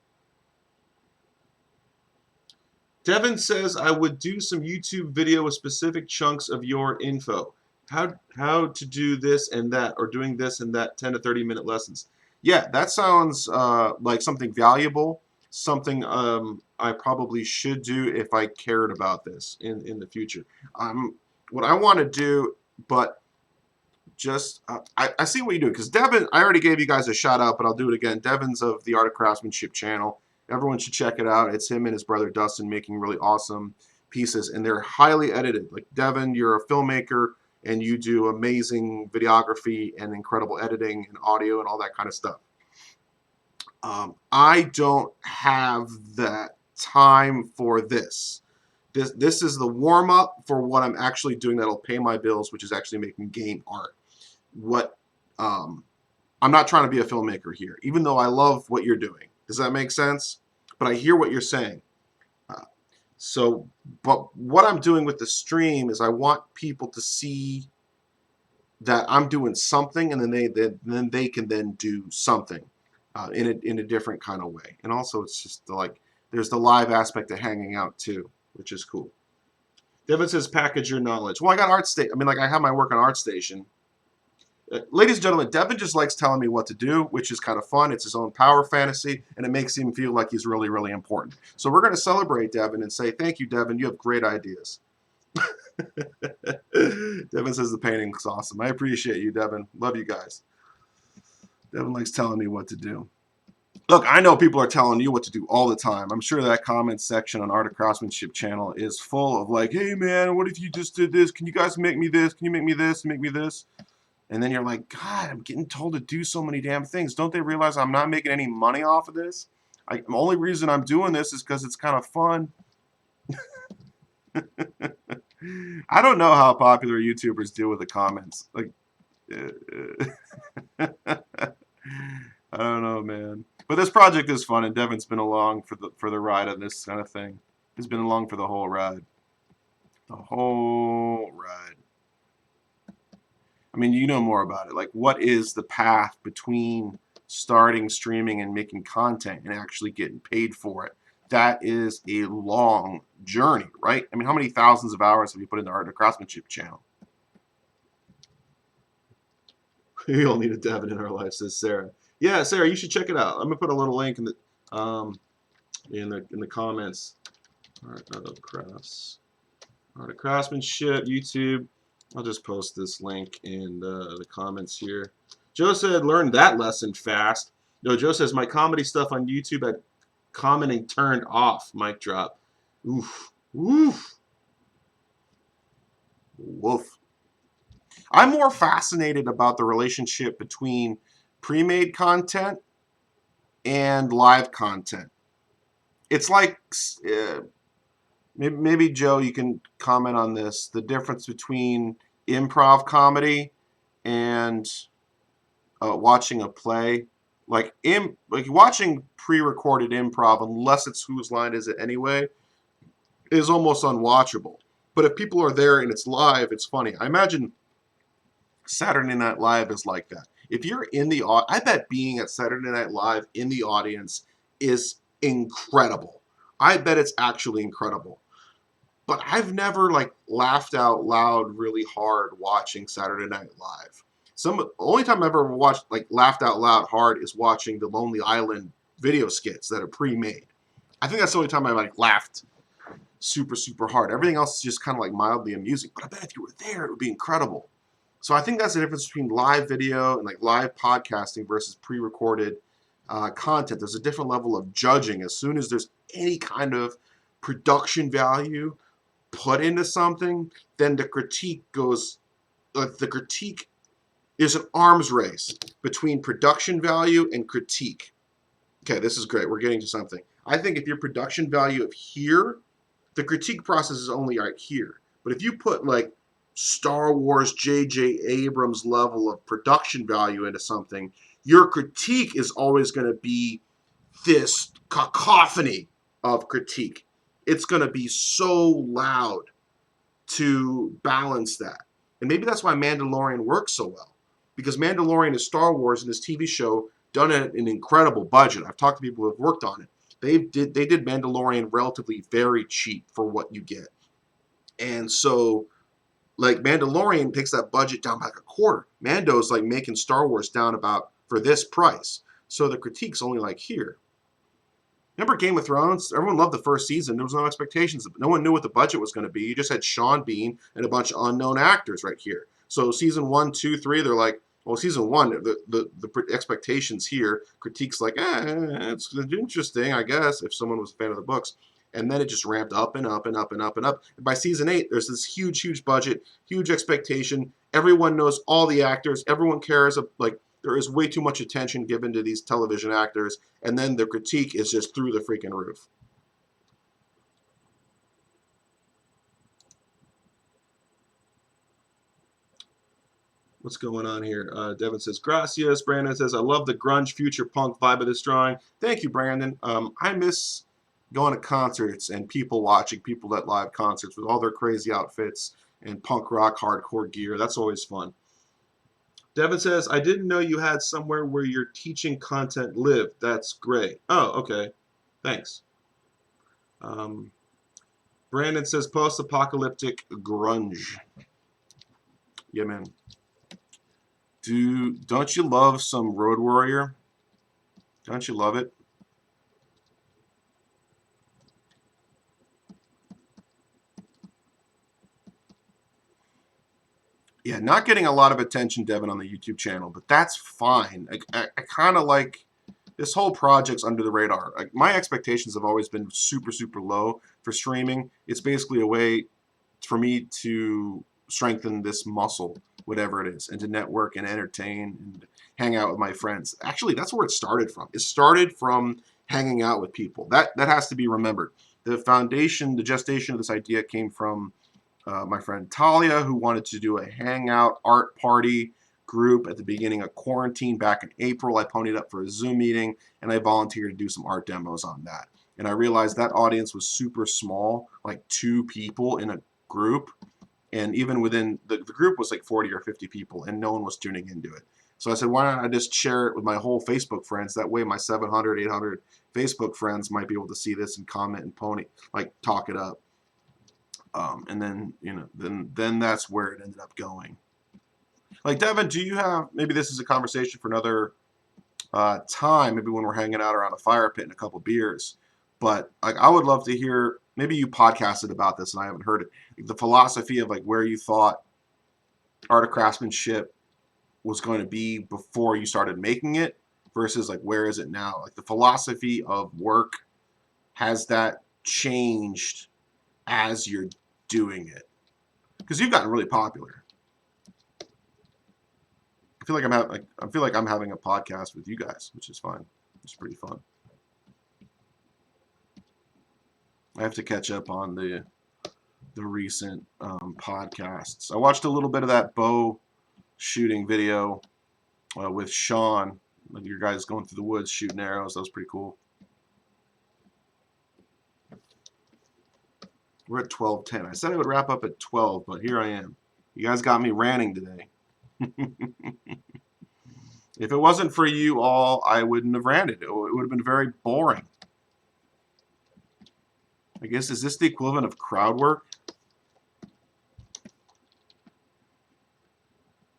Devon says, I would do some YouTube video with specific chunks of your info. How to do this and that, or doing this and that 10 to 30-minute lessons. Yeah, that sounds like something valuable, something I probably should do if I cared about this in the future. What I want to do, but just, I see what you do, because Devon, I already gave you guys a shout out, but I'll do it again. Devon's of the Art of Craftsmanship Channel. Everyone should check it out. It's him and his brother Dustin making really awesome pieces, and they're highly edited. Like Devon, you're a filmmaker, and you do amazing videography and incredible editing and audio and all that kind of stuff. I don't have that time for this. This is the warm-up for what I'm actually doing that'll pay my bills, which is actually making game art. I'm not trying to be a filmmaker here, even though I love what you're doing. Does that make sense? But I hear what you're saying. But what I'm doing with the stream is I want people to see that I'm doing something, and then they can then do something in a different kind of way. And also, it's just like there's the live aspect of hanging out too, which is cool. Devon says, "Package your knowledge." Well, I got ArtStation. I mean, like I have my work on ArtStation. Ladies and gentlemen, Devon just likes telling me what to do, which is kind of fun. It's his own power fantasy, and it makes him feel like he's really, really important. So we're going to celebrate Devon and say, "Thank you, Devon. You have great ideas." Devon says the painting looks awesome. I appreciate you, Devon. Love you guys. Devon likes telling me what to do. Look, I know people are telling you what to do all the time. I'm sure that comment section on Art of Craftsmanship Channel is full of like, "Hey man, what if you just did this? Can you guys make me this? Can you make me this? Make me this?" And then you're like, "God, I'm getting told to do so many damn things. Don't they realize I'm not making any money off of this? The only reason I'm doing this is because it's kind of fun." I don't know how popular YouTubers deal with the comments. Like, I don't know, man. But this project is fun, and Devon's been along for the ride of this kind of thing. He's been along for the whole ride. The whole ride. I mean, you know more about it. Like, what is the path between starting streaming and making content and actually getting paid for it? That is a long journey, right? I mean, how many thousands of hours have you put into Art of Craftsmanship Channel? We all need a Devon in our life, says Sarah. Yeah, Sarah, you should check it out. I'm gonna put a little link in the comments. Art of Craftsmanship YouTube. I'll just post this link in the comments here. Joe said, "Learn that lesson fast." No, Joe says, "My comedy stuff on YouTube had commenting turned off." Mic drop. Oof. Oof. Woof. I'm more fascinated about the relationship between pre-made content and live content. It's like, maybe Joe, you can comment on this, the difference between improv comedy and watching a play. Like watching pre-recorded improv, unless it's whose line is it anyway, is almost unwatchable. But if people are there and it's live, it's funny. I imagine Saturday Night Live is like that. If you're in the I bet being at Saturday Night Live in the audience is incredible. I bet it's actually incredible. But I've never like laughed out loud really hard watching Saturday Night Live. Only time I've ever watched like laughed out loud hard is watching the Lonely Island video skits that are pre-made. I think that's the only time I like laughed super, super hard. Everything else is just kind of like mildly amusing. But I bet if you were there, it would be incredible. So I think that's the difference between live video and like live podcasting versus pre-recorded content. There's a different level of judging. As soon as there's any kind of production value put into something, then the critique goes. The critique is an arms race between production value and critique. Okay, this is great. We're getting to something. I think if your production value of here, the critique process is only right here. But if you put like Star Wars J.J. Abrams level of production value into something, your critique is always going to be this cacophony of critique. It's going to be so loud to balance that. And maybe that's why Mandalorian works so well. Because Mandalorian is Star Wars and this TV show done at an incredible budget. I've talked to people who have worked on it. They did Mandalorian relatively very cheap for what you get. And so like Mandalorian takes that budget down by like a quarter. Mando's like making Star Wars down about for this price. So the critique's only like here. Remember Game of Thrones? Everyone loved the first season. There was no expectations. No one knew what the budget was going to be. You just had Sean Bean and a bunch of unknown actors right here. So season 1, 2, 3, they're like, well, season 1, the expectations here, critiques like, it's interesting, I guess, if someone was a fan of the books. And then it just ramped up and up and up and up and up. And by season 8, there's this huge, huge budget, huge expectation. Everyone knows all the actors. Everyone cares. Like, there is way too much attention given to these television actors. And then the critique is just through the freaking roof. What's going on here? Devon says, gracias. Brandon says, I love the grunge future punk vibe of this drawing. Thank you, Brandon. I miss going to concerts and people watching people at live concerts with all their crazy outfits and punk rock hardcore gear. That's always fun. Devon says, I didn't know you had somewhere where your teaching content lived. That's great. Oh, okay. Thanks. Um, Brandon says, post-apocalyptic grunge. Yeah, man. Don't you love some Road Warrior? Don't you love it? Yeah, not getting a lot of attention, Devon, on the YouTube channel, but that's fine. I kind of like this whole project's under the radar. Like, my expectations have always been super, super low for streaming. It's basically a way for me to strengthen this muscle, whatever it is, and to network and entertain and hang out with my friends. Actually, that's where it started from. It started from hanging out with people. That has to be remembered. The foundation, the gestation of this idea came from my friend Talia, who wanted to do a hangout art party group at the beginning of quarantine back in April. I ponied up for a Zoom meeting, and I volunteered to do some art demos on that. And I realized that audience was super small, like 2 people in a group. And even within the group was like 40 or 50 people, and no one was tuning into it. So I said, why don't I just share it with my whole Facebook friends? That way my 700, 800 Facebook friends might be able to see this and comment and pony, like talk it up. And then, then that's where it ended up going. Like, Devon, do you have, maybe this is a conversation for another time, maybe when we're hanging out around a fire pit and a couple beers, but like, I would love to hear, maybe you podcasted about this and I haven't heard it, like, the philosophy of like where you thought Art of Craftsmanship was going to be before you started making it versus like where is it now? Like the philosophy of work, has that changed as you're doing it? Because you've gotten really popular. I feel like I'm having a podcast with you guys, which is fine. It's pretty fun. I have to catch up on the recent podcasts. I watched a little bit of that bow shooting video with Sean. Like, your guys going through the woods shooting arrows. That was pretty cool. We're at 12:10. I said I would wrap up at 12, but here I am. You guys got me ranting today. If it wasn't for you all, I wouldn't have ranted. It would have been very boring. I guess, is this the equivalent of crowd work?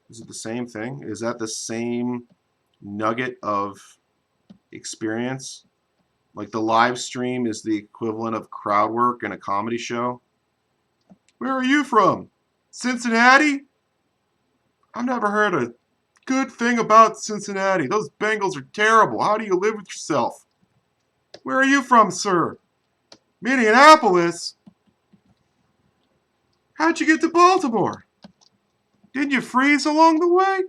Is it the same thing? Is that the same nugget of experience? Like the live stream is the equivalent of crowd work in a comedy show? Where are you from? Cincinnati? I've never heard a good thing about Cincinnati. Those Bengals are terrible. How do you live with yourself? Where are you from, sir? Minneapolis? How'd you get to Baltimore? Didn't you freeze along the way?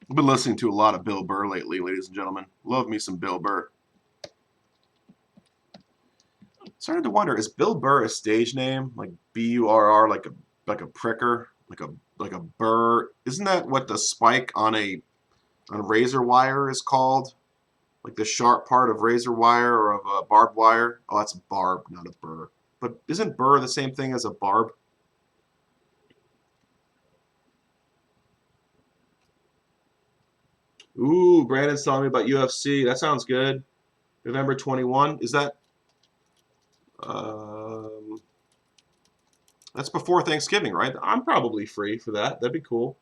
I've been listening to a lot of Bill Burr lately, ladies and gentlemen. Love me some Bill Burr. Started to wonder, is Bill Burr a stage name? Like B-U-R-R, like a pricker, like a burr. Isn't that what the spike on a razor wire is called? Like the sharp part of razor wire or of a barbed wire? Oh, that's a barb, not a burr. But isn't burr the same thing as a barb? Ooh, Brandon's telling me about UFC. That sounds good. November 21. Is that? Um, that's before Thanksgiving, right? I'm probably free for that. That'd be cool.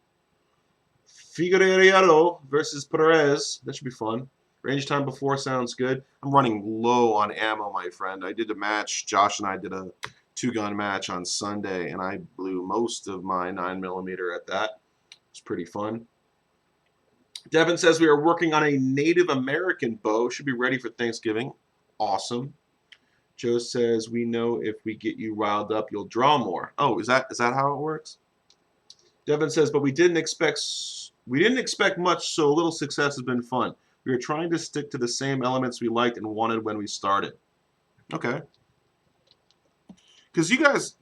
Figueiredo versus Perez. That should be fun. Range time before sounds good. I'm running low on ammo, my friend. I did a match. Josh and I did a 2-gun match on Sunday, and I blew most of my 9mm at that. It's pretty fun. Devon says we are working on a Native American bow. Should be ready for Thanksgiving. Awesome. Joe says we know if we get you riled up, you'll draw more. Oh, is that how it works? Devon says, but we didn't expect much, so a little success has been fun. We were trying to stick to the same elements we liked and wanted when we started. Okay. Because you guys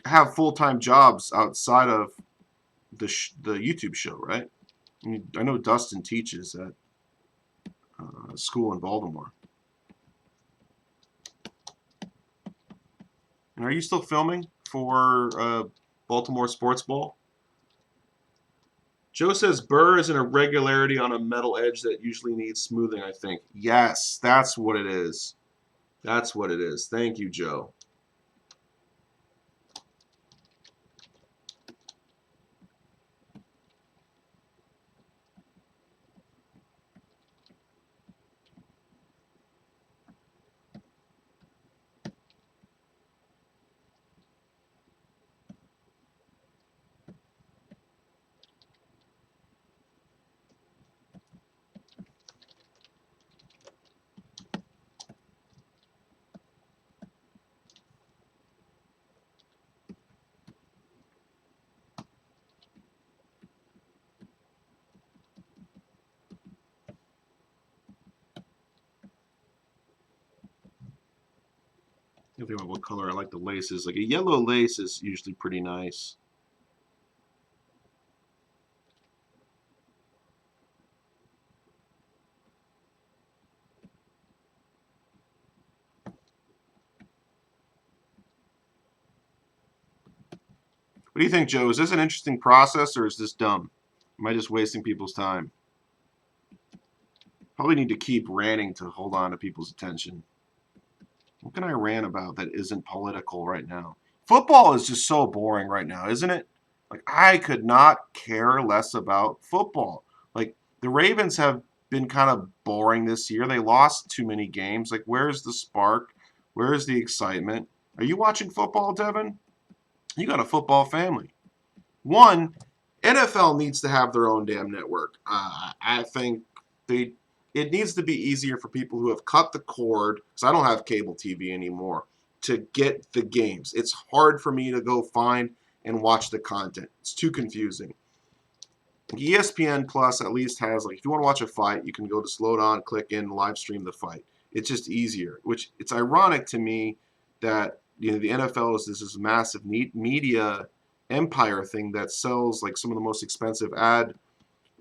have full-time jobs outside of the YouTube show, right? I mean, I know Dustin teaches at school in Baltimore. And are you still filming for Baltimore Sports Ball? Joe says burr is an irregularity on a metal edge that usually needs smoothing, I think. Yes, that's what it is. That's what it is. Thank you, Joe. I think about what color I like the laces. Like a yellow lace is usually pretty nice. What do you think, Joe? Is this an interesting process or is this dumb? Am I just wasting people's time? Probably need to keep ranting to hold on to people's attention. What can I rant about that isn't political right now? Football is just so boring right now, isn't it? Like, I could not care less about football. Like, the Ravens have been kind of boring this year. They lost too many games. Like, where's the spark? Where's the excitement? Are you watching football, Devon? You got a football family. One, NFL needs to have their own damn network. I think they it needs to be easier for people who have cut the cord, because I don't have cable TV anymore, to get the games. It's hard for me to go find and watch the content. It's too confusing. ESPN Plus at least has, like, if you want to watch a fight, you can go to slow down, click in, live stream the fight. It's just easier. Which it's ironic to me that the NFL is this massive media empire thing that sells like some of the most expensive ad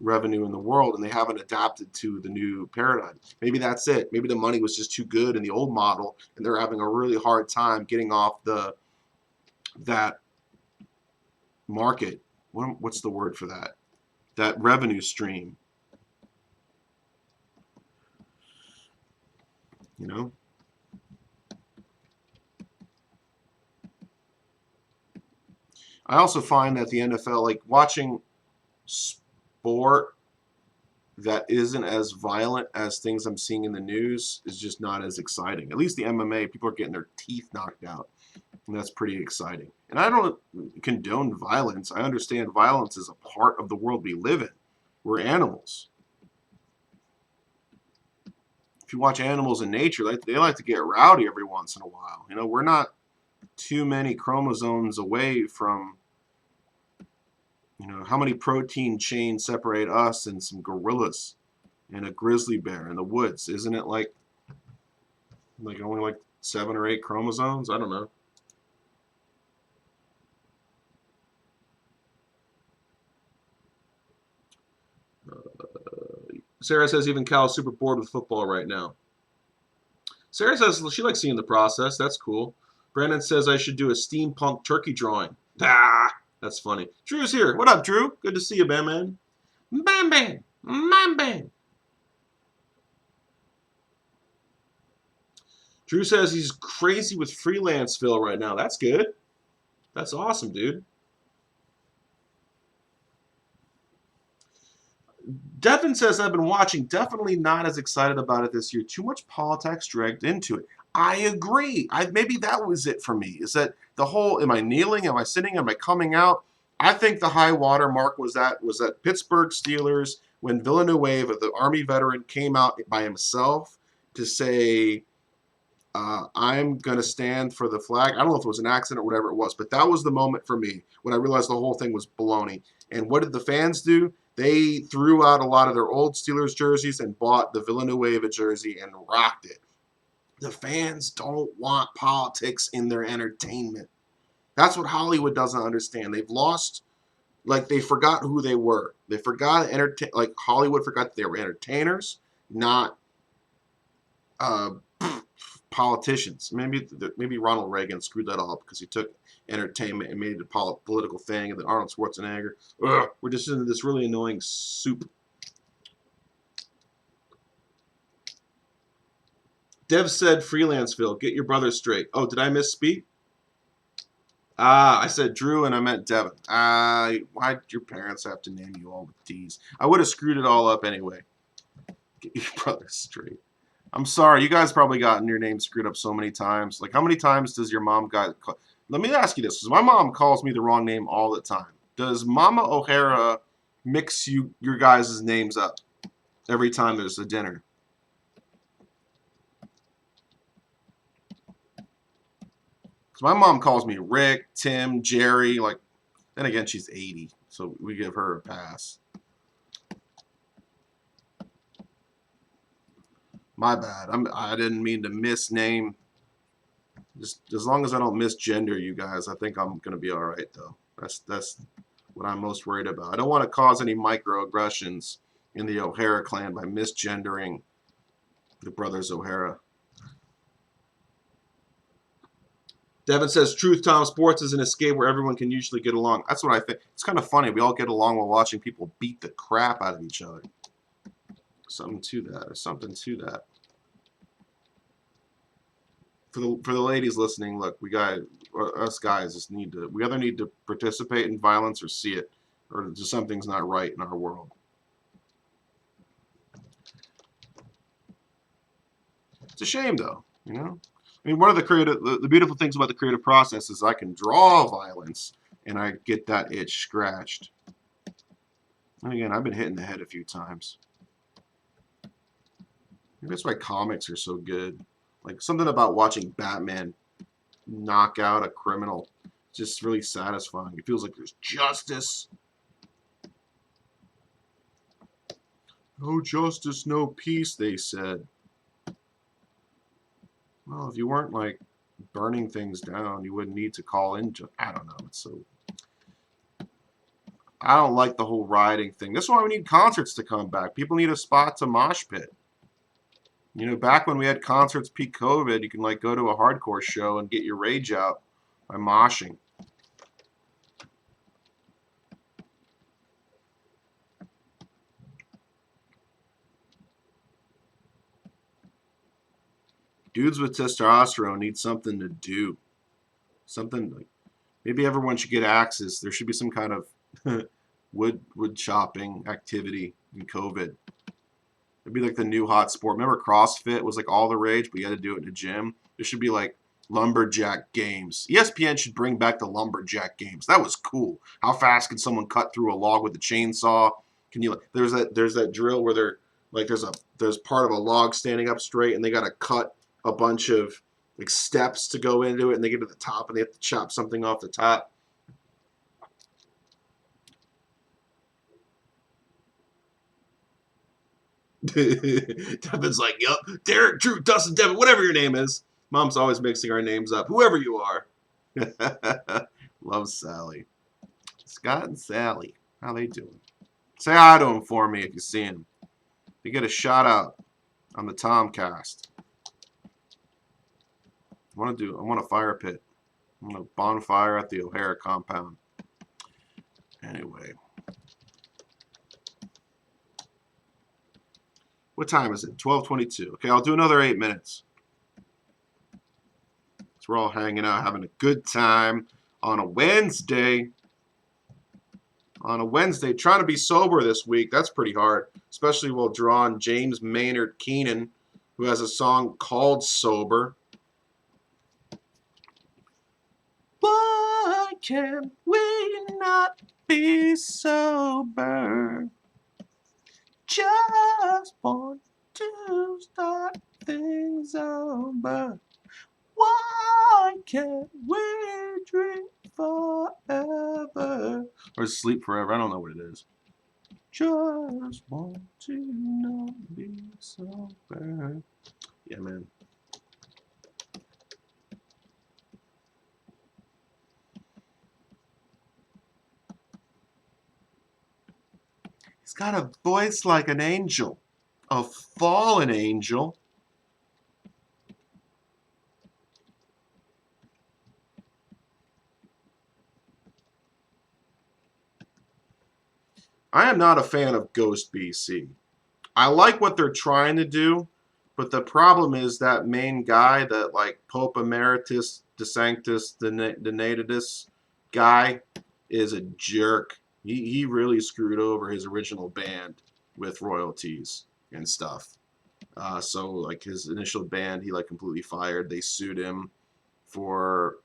revenue in the world, and they haven't adapted to the new paradigm. Maybe that's it. Maybe the money was just too good in the old model, and they're having a really hard time getting off that market. What's the word for that? That revenue stream. You know. I also find that the NFL, like watching sport that isn't as violent as things I'm seeing in the news, is just not as exciting. At least the MMA, people are getting their teeth knocked out, and that's pretty exciting. And I don't condone violence. I understand violence is a part of the world we live in. We're animals. If you watch animals in nature, they like to get rowdy every once in a while. We're not too many chromosomes away from, how many protein chains separate us and some gorillas and a grizzly bear in the woods? Isn't it like only like 7 or 8 chromosomes? I don't know. Sarah says even Cal's super bored with football right now. Sarah says she likes seeing the process. That's cool. Brandon says I should do a steampunk turkey drawing. Ah, that's funny. Drew's here. What up, Drew? Good to see you, Bam Man. Bam Bam. Bam Bam. Drew says he's crazy with Freelanceville right now. That's good. That's awesome, dude. Devon says I've been watching. Definitely not as excited about it this year. Too much politics dragged into it. I agree. Maybe that was it for me. Is that the whole? Am I kneeling? Am I sitting? Am I coming out? I think the high water mark was that Pittsburgh Steelers when Villanueva, the Army veteran, came out by himself to say, I'm going to stand for the flag. I don't know if it was an accident or whatever it was, but that was the moment for me when I realized the whole thing was baloney. And what did the fans do? They threw out a lot of their old Steelers jerseys and bought the Villanueva jersey and rocked it. The fans don't want politics in their entertainment. That's what Hollywood doesn't understand. They've lost, like they forgot who they were. They forgot like Hollywood forgot that they were entertainers, not politicians. Maybe Ronald Reagan screwed that all up because he took entertainment and made it a political thing, and then Arnold Schwarzenegger. Ugh, we're just into this really annoying soup. Dev said Freelanceville. Get your brother straight. Oh, did I misspeak? I said Drew and I meant Devon. Why'd your parents have to name you all with D's? I would have screwed it all up anyway. Get your brother straight. I'm sorry. You guys probably gotten your name screwed up so many times. Like, how many times does your mom call? Let me ask you this, because my mom calls me the wrong name all the time. Does Mama O'Hara mix your guys' names up every time there's a dinner? Because my mom calls me Rick, Tim, Jerry. Like, then again, she's 80, so we give her a pass. My bad. I didn't mean to misname. Just as long as I don't misgender you guys, I think I'm gonna be all right though. That's what I'm most worried about. I don't want to cause any microaggressions in the O'Hara clan by misgendering the brothers O'Hara. Devin says, Truth, Tom, sports is an escape where everyone can usually get along. That's what I think. It's kind of funny. We all get along while watching people beat the crap out of each other. Something to that, or something to that. For the ladies listening, look, we got us guys just we either need to participate in violence or see it, or just something's not right in our world. It's a shame though, you know. I mean, one of the beautiful things about the creative process is I can draw violence and I get that itch scratched. And again, I've been hit in the head a few times. Maybe that's why comics are so good. Like, something about watching Batman knock out a criminal, just really satisfying. It feels like there's justice. No justice, no peace, they said. Well, if you weren't, like, burning things down, you wouldn't need to call in. I don't know. It's so... I don't like the whole rioting thing. That's why we need concerts to come back. People need a spot to mosh pit. You know, back when we had concerts peak COVID, you can, like, go to a hardcore show and get your rage out by moshing. Dudes with testosterone need something to do. Something like, maybe everyone should get axes. There should be some kind of wood chopping activity in COVID. It'd be like the new hot sport. Remember CrossFit was like all the rage, but you had to do it in a gym. There should be like lumberjack games. ESPN should bring back the lumberjack games. That was cool. How fast can someone cut through a log with a chainsaw? Can you? There's that drill where they're like there's part of a log standing up straight, and they got to cut a bunch of like steps to go into it, and they get to the top, and they have to chop something off the top. Devin's like, yep, Derek, Drew, Dustin, Devin, whatever your name is. Mom's always mixing our names up, whoever you are. Love Sally. Scott and Sally, how they doing? Say hi to them for me if you see them. They get a shout out on the Tomcast. I want a fire pit. I want a bonfire at the O'Hara compound. Anyway. What time is it? 12:22. Okay, I'll do another 8 minutes. So we're all hanging out, having a good time on a Wednesday. On a Wednesday, trying to be sober this week. That's pretty hard, especially while drawing James Maynard Keenan, who has a song called Sober. Why can we not be sober? Just want to start things over. Why can't we drink forever? Or sleep forever. I don't know what it is. Just want to not be sober. Yeah, man. He's got a voice like an angel. A fallen angel. I am not a fan of Ghost BC. I like what they're trying to do, but the problem is that main guy, that like Pope Emeritus De Sanctus Donatus guy, is a jerk. He really screwed over his original band with royalties and stuff. So like his initial band, he like completely fired. They sued him for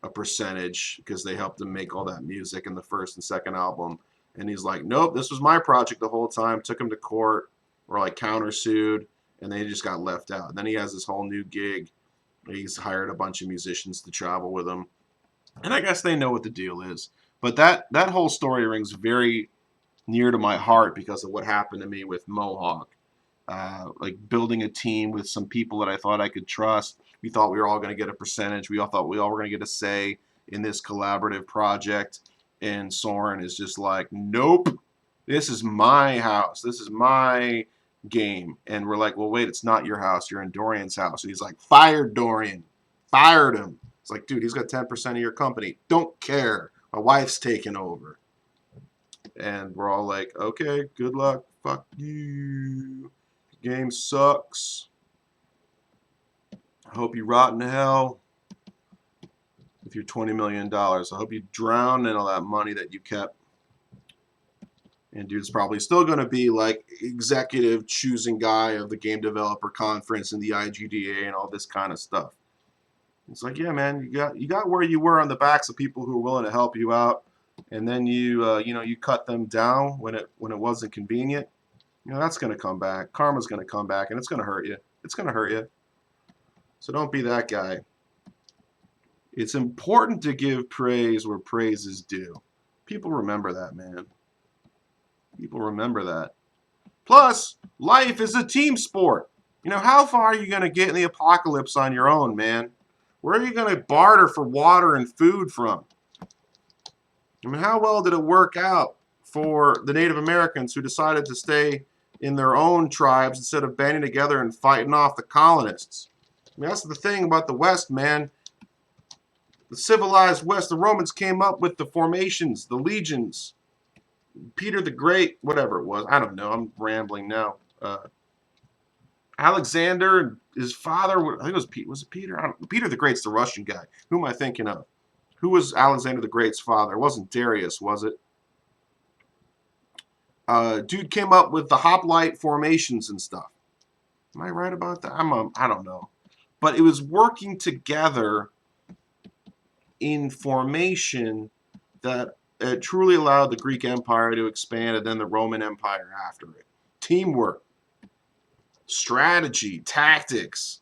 a percentage because they helped him make all that music in the first and second album. And he's like, nope, this was my project the whole time. Took him to court or like countersued, and they just got left out. And then he has this whole new gig. He's hired a bunch of musicians to travel with him. And I guess they know what the deal is. But that whole story rings very near to my heart because of what happened to me with Mohawk. Like building a team with some people that I thought I could trust. We thought we were all going to get a percentage. We all thought we all were going to get a say in this collaborative project. And Soren is just like, nope, this is my house. This is my game. And we're like, well, wait, it's not your house. You're in Dorian's house. And he's like, fired Dorian. Fired him. It's like, dude, he's got 10% of your company. Don't care. My wife's taking over. And we're all like, okay, good luck. Fuck you. The game sucks. I hope you rot in hell with your $20 million. I hope you drown in all that money that you kept. And dude's probably still going to be like executive choosing guy of the game developer conference and the IGDA and all this kind of stuff. It's like, yeah, man, you got where you were on the backs of people who were willing to help you out, and then you cut them down when it wasn't convenient. That's going to come back. Karma's going to come back, and it's going to hurt you. It's going to hurt you. So don't be that guy. It's important to give praise where praise is due. People remember that, man. People remember that. Plus, life is a team sport. How far are you going to get in the apocalypse on your own, man? Where are you going to barter for water and food from? I mean, how well did it work out for the Native Americans who decided to stay in their own tribes instead of banding together and fighting off the colonists? I mean, that's the thing about the West, man. The civilized West, the Romans came up with the formations, the legions. Peter the Great, whatever it was. I don't know. I'm rambling now. Alexander, his father, I think it was it Peter? Peter the Great's the Russian guy. Who am I thinking of? Who was Alexander the Great's father? It wasn't Darius, was it? Dude came up with the hoplite formations and stuff. Am I right about that? I don't know. But it was working together in formation that truly allowed the Greek Empire to expand and then the Roman Empire after it. Teamwork. Strategy, tactics.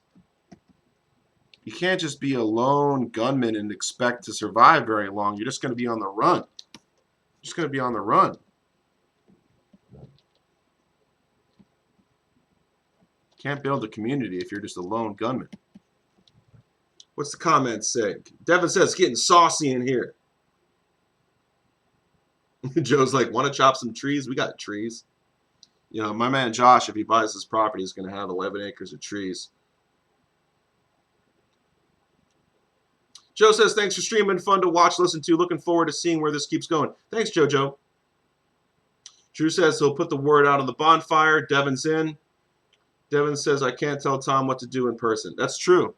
You can't just be a lone gunman and expect to survive very long. You're just going to be on the run. Just going to be on the run. Can't build a community if you're just a lone gunman. What's the comment say? Devon says, getting saucy in here. Joe's like, want to chop some trees? We got trees. My man Josh, if he buys this property, is going to have 11 acres of trees. Joe says, thanks for streaming. Fun to watch, listen to. Looking forward to seeing where this keeps going. Thanks, JoJo. Drew says he'll put the word out on the bonfire. Devon's in. Devon says, I can't tell Tom what to do in person. That's true.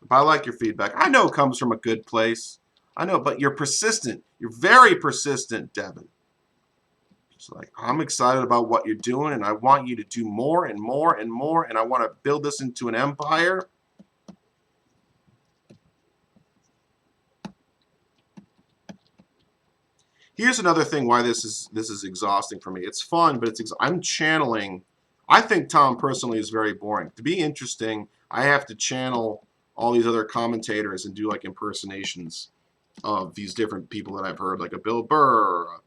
But I like your feedback. I know it comes from a good place. I know, but you're persistent. You're very persistent, Devon. It's like, I'm excited about what you're doing, and I want you to do more and more and more, and I want to build this into an empire. Here's another thing why this is exhausting for me. It's fun, but I'm channeling. I think Tom personally is very boring. To be interesting, I have to channel all these other commentators and do like impersonations of these different people that I've heard, like a Bill Burr, or a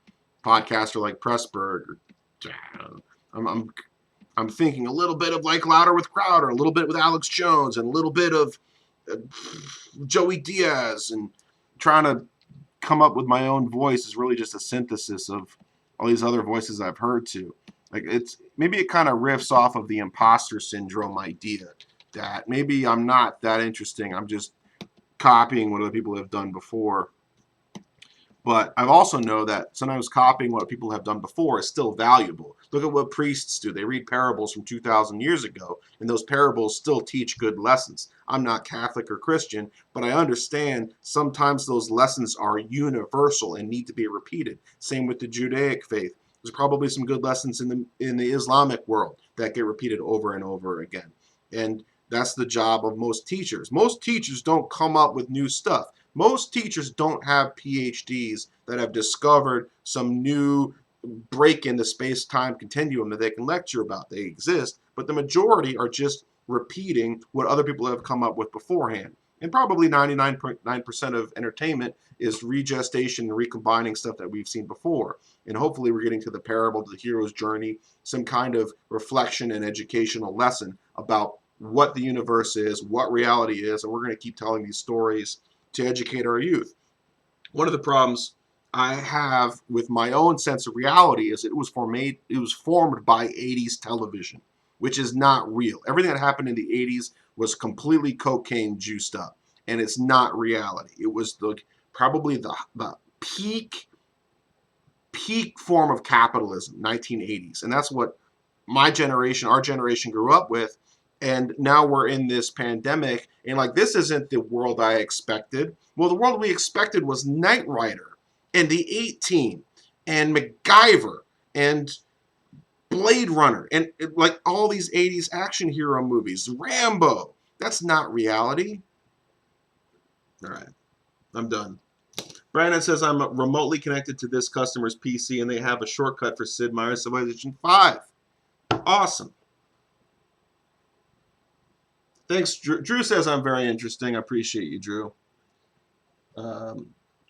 podcaster like Pressburg. I'm thinking a little bit of like Louder with Crowder, a little bit with Alex Jones, and a little bit of Joey Diaz, and trying to come up with my own voice is really just a synthesis of all these other voices I've heard too. Like maybe it kind of riffs off of the imposter syndrome idea that maybe I'm not that interesting. I'm just copying what other people have done before. But I also know that sometimes copying what people have done before is still valuable. Look at what priests do. They read parables from 2,000 years ago, and those parables still teach good lessons. I'm not Catholic or Christian, but I understand sometimes those lessons are universal and need to be repeated. Same with the Judaic faith. There's probably some good lessons in the Islamic world that get repeated over and over again. And that's the job of most teachers. Most teachers don't come up with new stuff. Most teachers don't have PhDs that have discovered some new break in the space-time continuum that they can lecture about. They exist, but the majority are just repeating what other people have come up with beforehand. And probably 99.9% of entertainment is regestation and recombining stuff that we've seen before. And hopefully we're getting to the parable, to the hero's journey, some kind of reflection and educational lesson about what the universe is, what reality is, and we're going to keep telling these stories to educate our youth. One of the problems I have with my own sense of reality is it was formed by 80s television, which is not real. Everything that happened in the 80s was completely cocaine juiced up, and it's not reality. It was probably the peak form of capitalism, 1980s, and that's what my generation, our generation grew up with. And now we're in this pandemic, and like, this isn't the world I expected. Well, the world we expected was Knight Rider and the 18 and MacGyver and Blade Runner and like all these 80s action hero movies, Rambo. That's not reality. All right, I'm done. Brandon says, I'm remotely connected to this customer's PC and they have a shortcut for Sid Meier's Civilization 5. Awesome. Thanks, Drew. Drew says I'm very interesting. I appreciate you, Drew.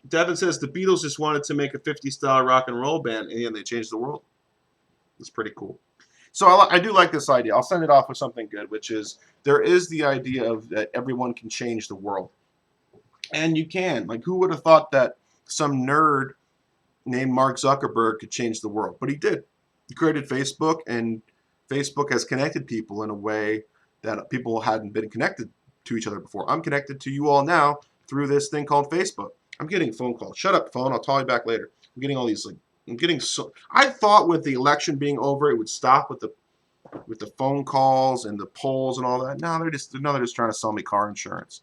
Devon says the Beatles just wanted to make a 50s style rock and roll band and they changed the world. It's pretty cool. So I do like this idea. I'll send it off with something good, which is there is the idea of that everyone can change the world. And you can. Like, who would have thought that some nerd named Mark Zuckerberg could change the world? But he did. He created Facebook, and Facebook has connected people in a way that people hadn't been connected to each other before. I'm connected to you all now through this thing called Facebook. I'm getting phone calls. Shut up, phone. I'll call you back later. I'm getting all these, like, I thought with the election being over, it would stop with the phone calls and the polls and all that. No, they're just trying to sell me car insurance.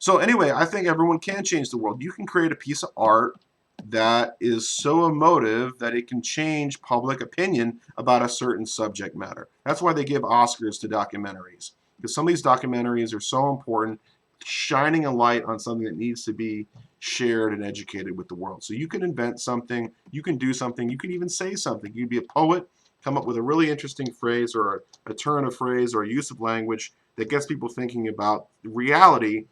So anyway, I think everyone can change the world. You can create a piece of art that is so emotive that it can change public opinion about a certain subject matter. That's why they give Oscars to documentaries, because some of these documentaries are so important, shining a light on something that needs to be shared and educated with the world. So you can invent something, you can do something, you can even say something. You can be a poet, come up with a really interesting phrase or a turn of phrase or a use of language that gets people thinking about reality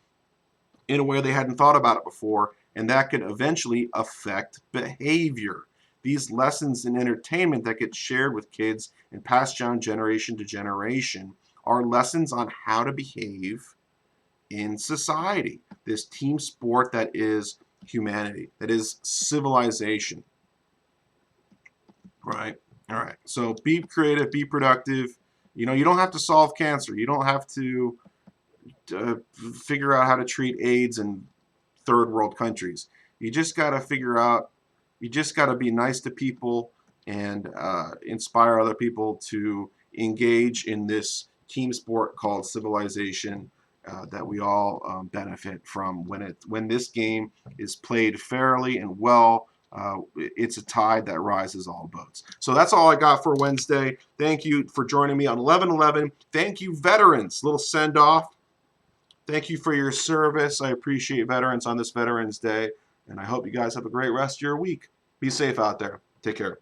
in a way they hadn't thought about it before, and that could eventually affect behavior. These lessons in entertainment that get shared with kids and passed down generation to generation are lessons on how to behave in society. This team sport that is humanity, that is civilization. Right? All right. So be creative, be productive. You know, you don't have to solve cancer. You don't have to figure out how to treat AIDS in third world countries. You just got to figure out, you just got to be nice to people and inspire other people to engage in this team sport called civilization that we all benefit from. When this game is played fairly and well, it's a tide that rises all boats. So that's all I got for Wednesday. Thank you for joining me on 11/11. Thank you, veterans. Little send off. Thank you for your service. I appreciate veterans on this Veterans Day, and I hope you guys have a great rest of your week. Be safe out there. Take care.